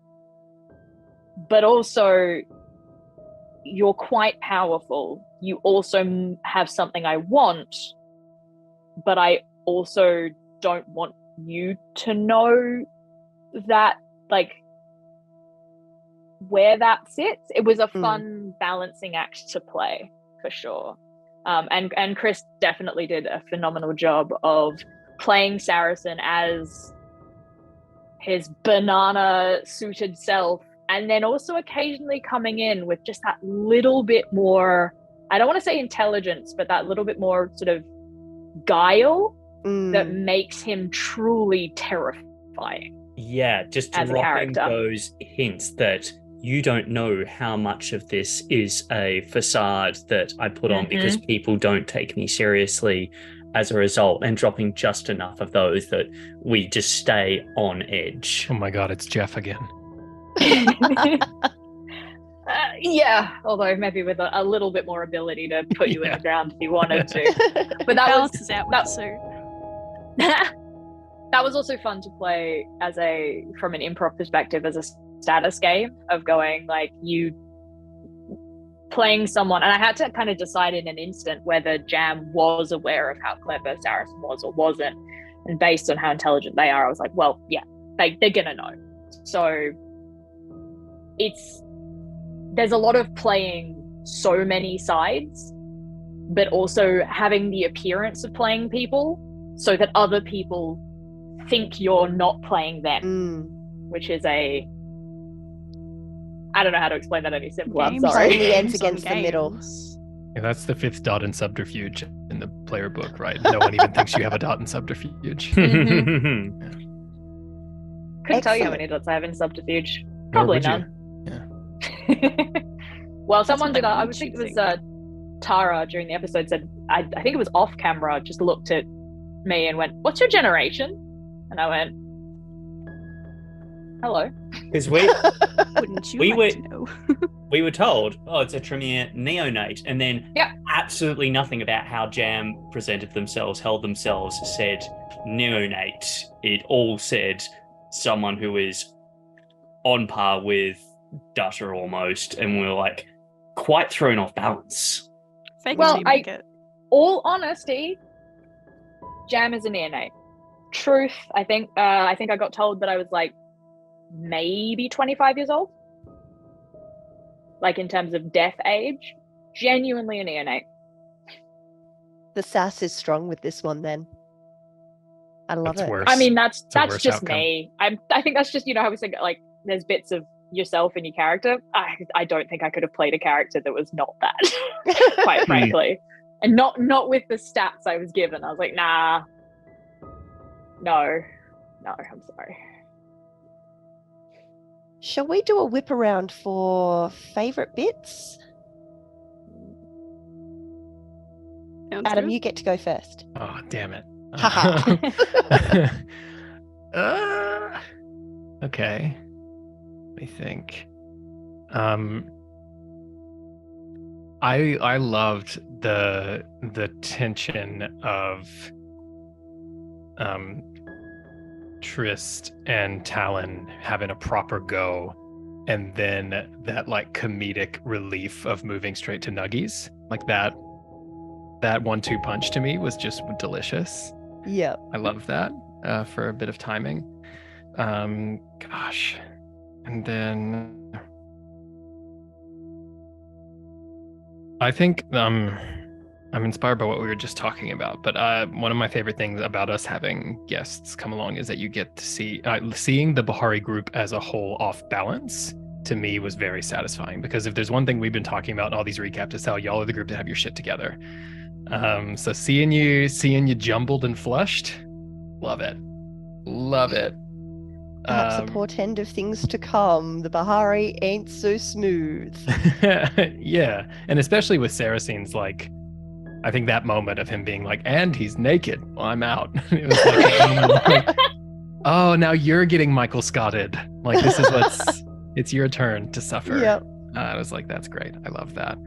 but also you're quite powerful. You also have something I want, but I also don't want you to know that, like, where that sits. It was a fun balancing act to play, for sure. And Chris definitely did a phenomenal job of playing Saracen as his banana suited self, and then also occasionally coming in with just that little bit more, I don't want to say intelligence, but that little bit more sort of guile that makes him truly terrifying. Yeah, just as a dropping character. those hints that you don't know how much of this is a facade that I put on because people don't take me seriously as a result, and dropping just enough of those that we just stay on edge. Oh my god, it's Jeff again. Yeah, although maybe with a little bit more ability to put you in the ground if you wanted to. But that balances out with the suit. That was also fun to play from an improv perspective, as a status game of going like you playing someone, and I had to kind of decide in an instant whether Jam was aware of how clever Saracen was or wasn't, and based on how intelligent they are, I was like, well, yeah, they're gonna know. So there's a lot of playing so many sides, but also having the appearance of playing people so that other people think you're not playing them, which is I don't know how to explain that any simpler. I'm sorry. Playing the ends against the middle. Yeah, that's the 5th dot and subterfuge in the player book, right? No one even thinks you have a dot in subterfuge. Couldn't tell you how many dots I have in subterfuge. Probably none. Yeah. Well, someone did. I would think it was Tara during the episode said. I think it was off camera. Just looked at me and went, "What's your generation?" And I went, "Hello." Because Wouldn't you we like to know? we were told, oh, it's a Tremere neonate, and then absolutely nothing about how Jam presented themselves, held themselves, said neonate. It all said someone who is on par with Dutta almost, and we were like quite thrown off balance. All honesty, Jam is a neonate. Truth, I think I got told that I was like maybe 25 years old, like in terms of death age. Genuinely a neonate. The sass is strong with this one then. I love it. Worse. I mean, that's just outcome. Me. I think that's just, I was thinking like there's bits of yourself in your character. I don't think I could have played a character that was not that, quite frankly. And not with the stats I was given. I was like, nah. No, I'm sorry. Shall we do a whip around for favourite bits? Adam, you get to go first. Oh, damn it. Okay. Let me think. I loved the tension of Trist and Talon having a proper go, and then that like comedic relief of moving straight to nuggies. Like that 1-2 punch to me was just delicious. Yeah, I love that for a bit of timing. Gosh, and then I think I'm inspired by what we were just talking about, but one of my favorite things about us having guests come along is that you get to see seeing the Bahari group as a whole off balance. To me, was very satisfying, because if there's one thing we've been talking about in all these recaps, is how y'all are the group to have your shit together. So seeing you jumbled and flushed, love it. Perhaps a portend of things to come. The Bahari ain't so smooth. Yeah, and especially with Saracen's, like, I think that moment of him being like, and he's naked, well, I'm out. It was like, oh, now you're getting Michael Scotted. Like, this is it's your turn to suffer. Yep. I was like, that's great. I love that.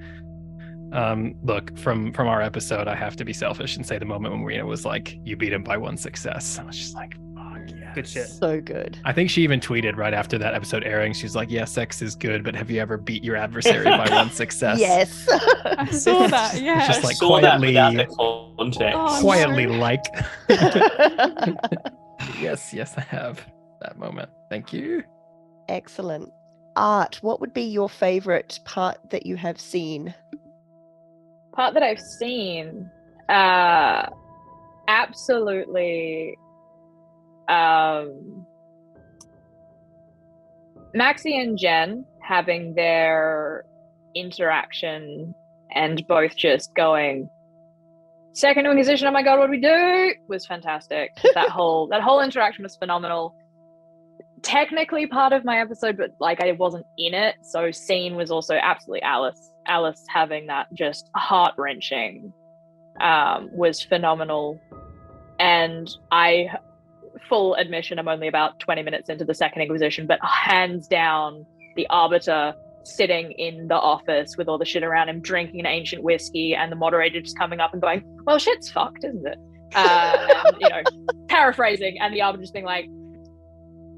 Look, from our episode, I have to be selfish and say the moment when Marina was like, you beat him by 1 success. I was just like, fuck yes. Good shit. So good. I think she even tweeted right after that episode airing, she's like, yeah, sex is good, but have you ever beat your adversary by 1 success? Yes. I saw that, yeah. Just like saw quietly, that without the context. Oh, quietly sorry. like. Yes, I have that moment. Thank you. Excellent. Art, what would be your favourite part that you have seen? Part that I've seen, absolutely. Maxie and Jen having their interaction and both just going, second inquisition, oh my god, what do we do? Was fantastic. That whole interaction was phenomenal. technically part of my episode, but like I wasn't in it. So scene was also absolutely Alice having that just heart-wrenching was phenomenal. And full admission, I'm only about 20 minutes into the Second Inquisition, but hands down, the Arbiter sitting in the office with all the shit around him, drinking an ancient whiskey, and the moderator just coming up and going, well, shit's fucked, isn't it? And, you know, paraphrasing, and the Arbiter just being like,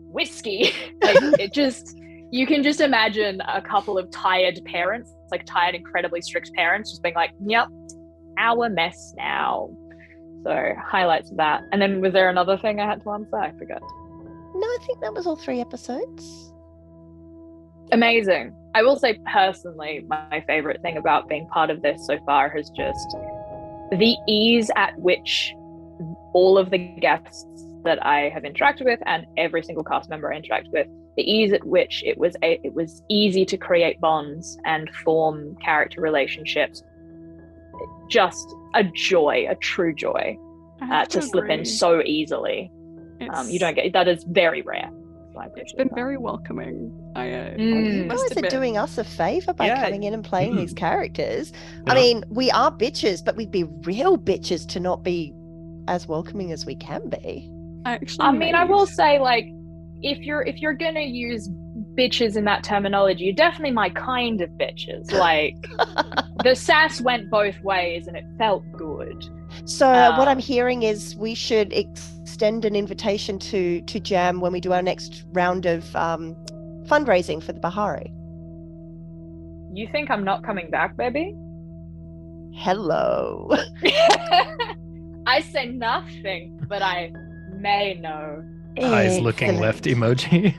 whiskey. Like, it just, you can just imagine a couple of tired parents, like tired, incredibly strict parents, just being like, yep, our mess now. So highlights of that. And then was there another thing I had to answer? I forgot. No, I think that was all 3 episodes. Amazing. I will say personally, my favorite thing about being part of this so far has just the ease at which all of the guests that I have interacted with and every single cast member I interact with, the ease at which it was easy to create bonds and form character relationships. Just a joy, a true joy, to slip in so easily. You don't get that is very rare. So it's been very welcoming. You guys are doing us a favor by coming in and playing these characters. I mean, we are bitches, but we'd be real bitches to not be as welcoming as we can be. I will say, like, if you're gonna use bitches in that terminology, you're definitely my kind of bitches. Like, the sass went both ways and it felt good. So what I'm hearing is we should extend an invitation to Jam when we do our next round of fundraising for the Bahari. You think I'm not coming back, baby? Hello. I say nothing, but I may know. Eyes looking left emoji.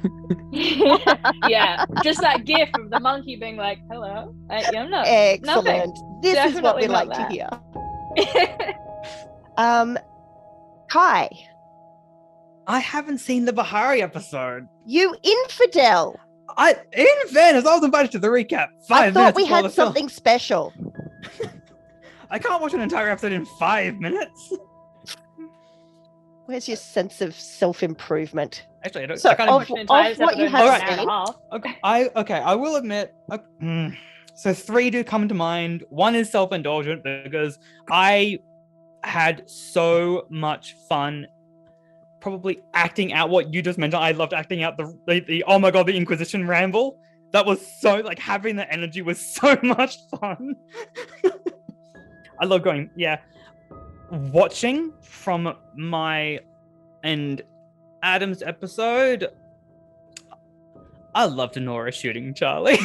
Yeah, just that gif of the monkey being like, hello. I'm not. Excellent. Nothing. This Definitely is what we like to hear. Kai. I haven't seen the Bahari episode. You infidel. In fairness, I was invited to the recap. I thought we had something special. I can't watch an entire episode in 5 minutes. Where's your sense of self-improvement? Actually, I don't. So, I can't of what you have seen. I will admit. So 3 do come to mind. 1 is self-indulgent because I had so much fun probably acting out what you just mentioned. I loved acting out the oh my god, the Inquisition ramble. That was so, like, having the energy was so much fun. I love going, watching from my and Adam's episode. I loved Nora shooting Charlie.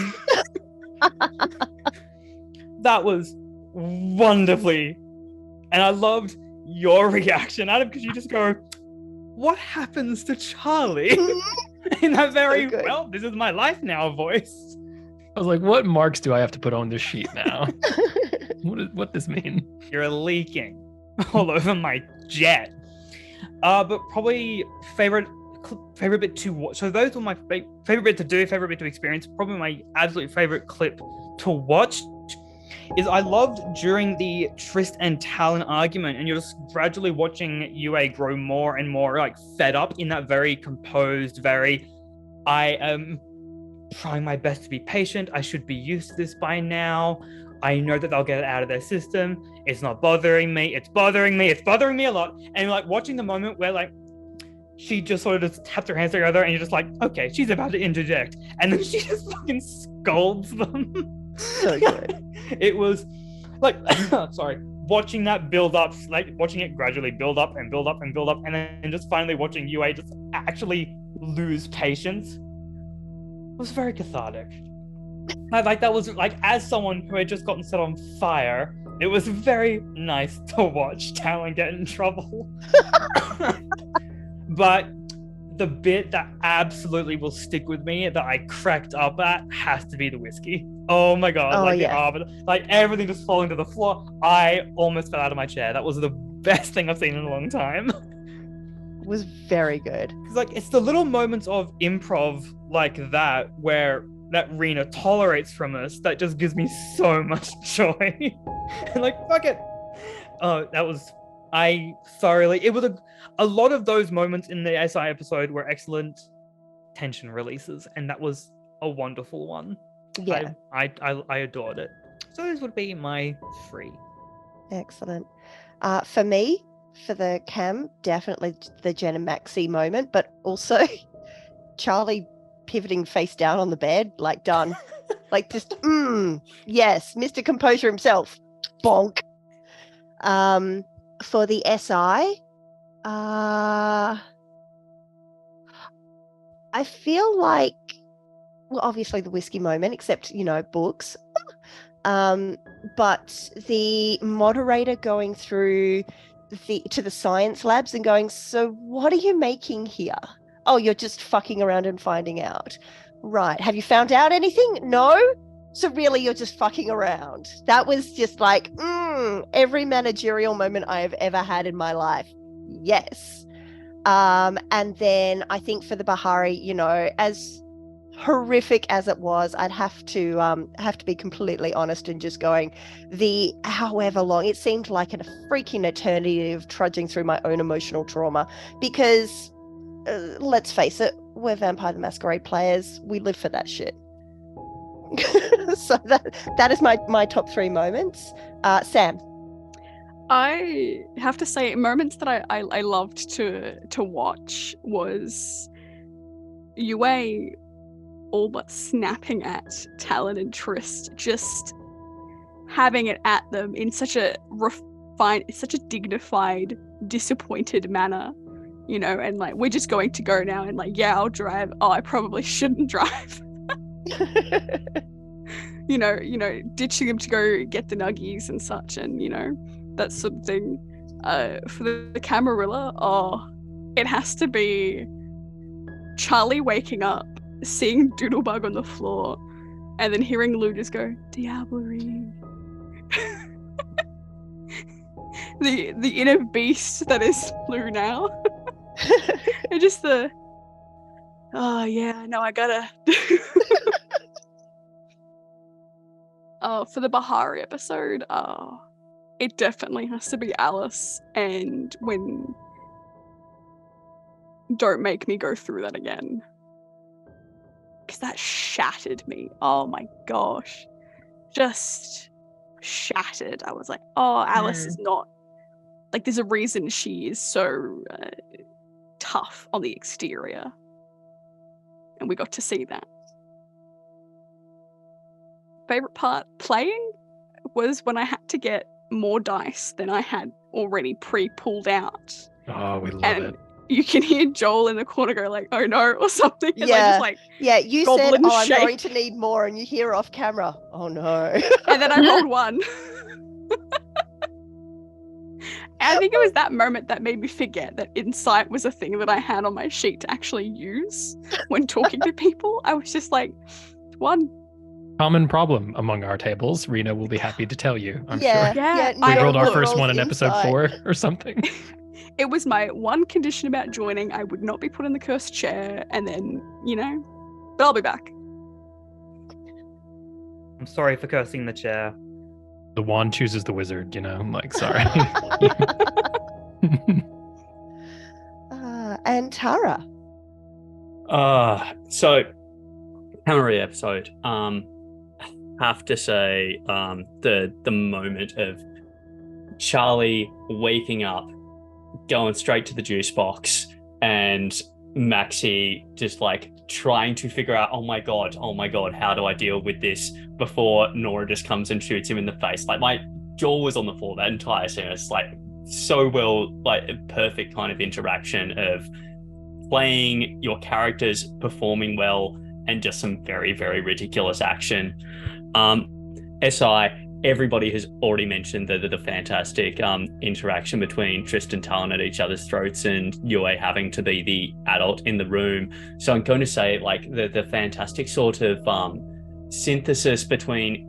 That was wonderfully, and I loved your reaction, Adam, because you just go, what happens to Charlie? In that very, well, this is my life now voice. I was like, what marks do I have to put on this sheet now? What does this mean? You're leaking all over my jet. But probably favorite bit to watch. So those were my favorite bit to do, favorite bit to experience. Probably my absolute favorite clip to watch is I loved during the Trist and Talon argument, and you're just gradually watching UA grow more and more like fed up in that very composed, I am trying my best to be patient. I should be used to this by now. I know that they'll get it out of their system. It's not bothering me. It's bothering me. It's bothering me a lot. And like watching the moment where like she just sort of just taps her hands together and you're just like, okay, she's about to interject. And then she just fucking scolds them. So good. It was like, sorry, watching that build up, like watching it gradually build up and build up and build up. And then just finally watching UA just actually lose patience was very cathartic. Like that was like, as someone who had just gotten set on fire, it was very nice to watch Talon get in trouble. But the bit that absolutely will stick with me that I cracked up at has to be the whiskey. Oh my god, the arbiter, like everything just falling to the floor. I almost fell out of my chair. That was the best thing I've seen in a long time. It was very good. Like it's the little moments of improv like that where that Rena tolerates from us that just gives me so much joy. And like, fuck it. That was, it was a lot of those moments in the SI episode were excellent. tension releases, and that was a wonderful one. Yeah. I adored it. So those would be my 3. Excellent. For me, for the cam, definitely the Jen and Maxie moment, but also Charlie pivoting face down on the bed, like done. Like just, yes, Mr. Composure himself. Bonk. For the SI, I feel like, well, obviously the whiskey moment, except, books. But the moderator going through to the science labs and going, so what are you making here? Oh, you're just fucking around and finding out. Right. Have you found out anything? No? So really, you're just fucking around. That was just like, every managerial moment I have ever had in my life. Yes. And then I think for the Bahari, as horrific as it was, I'd have to be completely honest and just going, the however long, it seemed like a freaking eternity of trudging through my own emotional trauma, because let's face it, we're Vampire the Masquerade players. We live for that shit. So that is my top 3 moments. Sam. I have to say, moments that I loved to watch was Yue all but snapping at Talon and Trist, just having it at them in such a such a dignified, disappointed manner, and like, we're just going to go now, and like, yeah, I'll drive. Oh, I probably shouldn't drive. Ditching them to go get the nuggies and such, and that sort of thing. For the Camarilla, it has to be Charlie waking up, seeing Doodlebug on the floor, and then hearing Lou just go, Diablerie. the inner beast that is Lou now. And just I gotta. For the Bahari episode, it definitely has to be Alice, and when don't make me go through that again. Because that shattered me. Oh my gosh. Just shattered. I was like, Alice is not, like, there's a reason she is so tough on the exterior. And we got to see that. Favorite part playing was when I had to get more dice than I had already pre-pulled out. Oh, we love it. You can hear Joel in the corner go like, oh no, or something. And you said, I'm going to need more, and you hear off camera, oh no. And then I rolled 1. I think it was that moment that made me forget that insight was a thing that I had on my sheet to actually use when talking to people. I was just like, 1. Common problem among our tables. Rena will be happy to tell you, I'm sure. Yeah. We rolled our first one in episode 4 or something. It was my one condition about joining. I would not be put in the cursed chair, and then, but I'll be back. I'm sorry for cursing the chair. The wand chooses the wizard, I'm like, sorry. And Tara. So, Camarilla episode. Have to say, the moment of Charlie waking up, going straight to the juice box, and Maxie just like trying to figure out, oh my god, how do I deal with this before Nora just comes and shoots him in the face. Like, my jaw was on the floor that entire scene. It's like so well, like a perfect kind of interaction of playing your characters, performing well, and just some very, very ridiculous action. SI, everybody has already mentioned the fantastic interaction between Tristan and Talon at each other's throats, and Yue having to be the adult in the room. So I'm going to say, like, the fantastic sort of synthesis between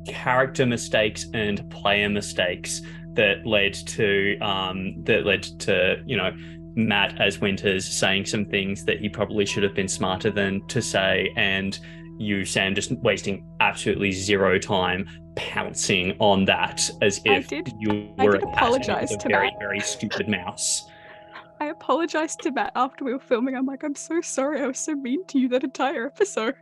character mistakes and player mistakes that led to Matt as Winters saying some things that he probably should have been smarter than to say, and you, Sam, just wasting absolutely zero time pouncing on that as if you were a very, very stupid mouse. I apologized to Matt after we were filming. I'm like, I'm so sorry. I was so mean to you that entire episode.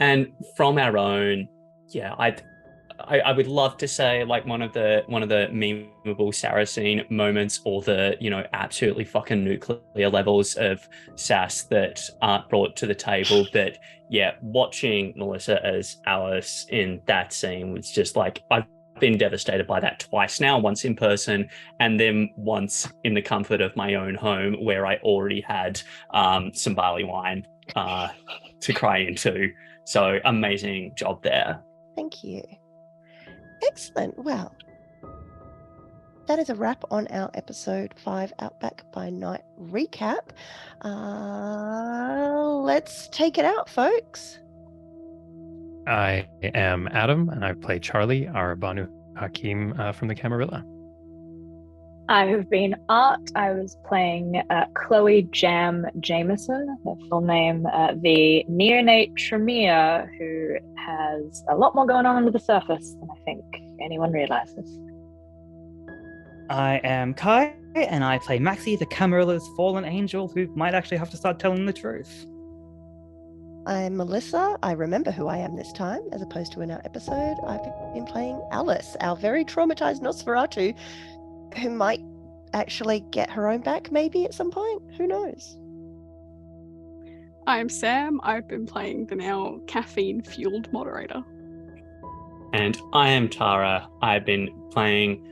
And from our own, yeah, I would love to say like one of the memeable Saracen moments, or the absolutely fucking nuclear levels of sass that aren't brought to the table. But yeah, watching Melissa as Alice in that scene was just like, I've been devastated by that twice now, once in person and then once in the comfort of my own home, where I already had some barley wine to cry into. So amazing job there. Thank you. Excellent. Well, that is a wrap on our episode 5 Outback by Night recap. Let's take it out, folks. I am Adam, and I play Charlie, our Banu Hakim from the Camarilla. I have been Art. I was playing Chloe Jam Jameson, her full name, the neonate Tremere, who has a lot more going on under the surface than I think anyone realizes. I am Kai, and I play Maxie, the Camarilla's fallen angel, who might actually have to start telling the truth. I'm Melissa. I remember who I am this time, as opposed to in our episode. I've been playing Alice, our very traumatized Nosferatu, who might actually get her own back maybe at some point. Who knows? I'm Sam. I've been playing the now caffeine-fueled moderator. And I am Tara. I've been playing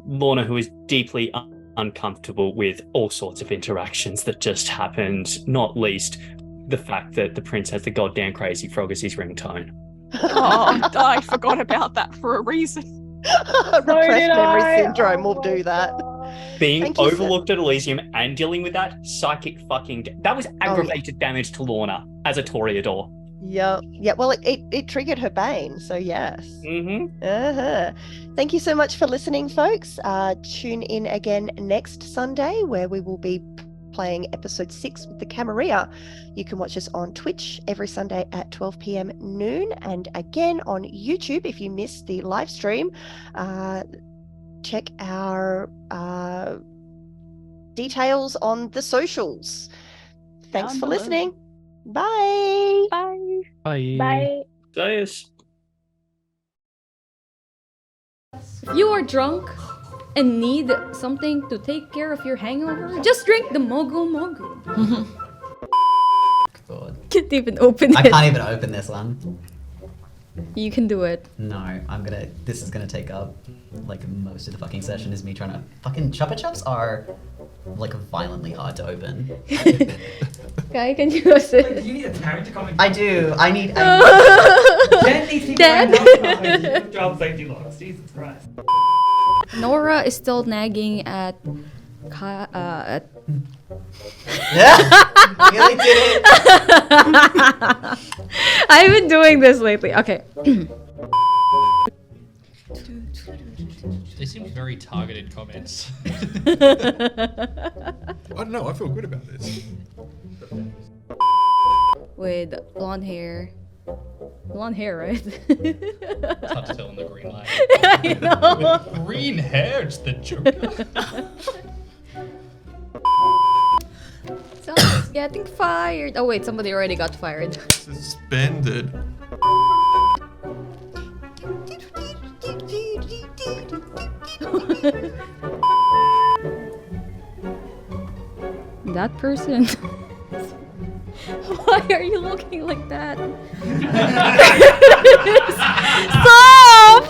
Lorna, who is deeply uncomfortable with all sorts of interactions that just happened, not least the fact that the prince has the goddamn crazy frog as his ringtone. Oh, I forgot about that for a reason. Repressed memory syndrome will do that. Being overlooked at Elysium and dealing with that psychic fucking... That was aggravated damage to Lorna as a Toreador. Yeah. Well, it triggered her bane, so yes. Mm-hmm. Thank you so much for listening, folks. Tune in again next Sunday, where we will be playing episode 6 with the Camarilla. You can watch us on Twitch every Sunday at 12 p.m. noon, and again on YouTube if you missed the live stream. Check our details on the socials. Thanks for listening. Bye. Bye. Bye. Bye. Yes. If you are drunk and need something to take care of your hangover, just drink the Mogu Mogu. God. Can't even open it. I can't even open this one. You can do it. No, this is gonna take up like most of the fucking session, is me trying to fucking Chupa Chups are like violently hard to open. Guy, can you assist? You need a parent to come and... I do. I need. Dad needs people Dad. Child safety laws. Jesus Christ. Nora is still nagging at Yeah, really did it. I've been doing this lately. Okay. They seem very targeted comments. I don't know, I feel good about this. With blonde hair. Blonde hair, right? It's hard to tell in the green light. I know. With green hair, it's the Joker. Someone's getting fired. Oh wait, somebody already got fired. Suspended. That person. Why are you looking like that? Stop!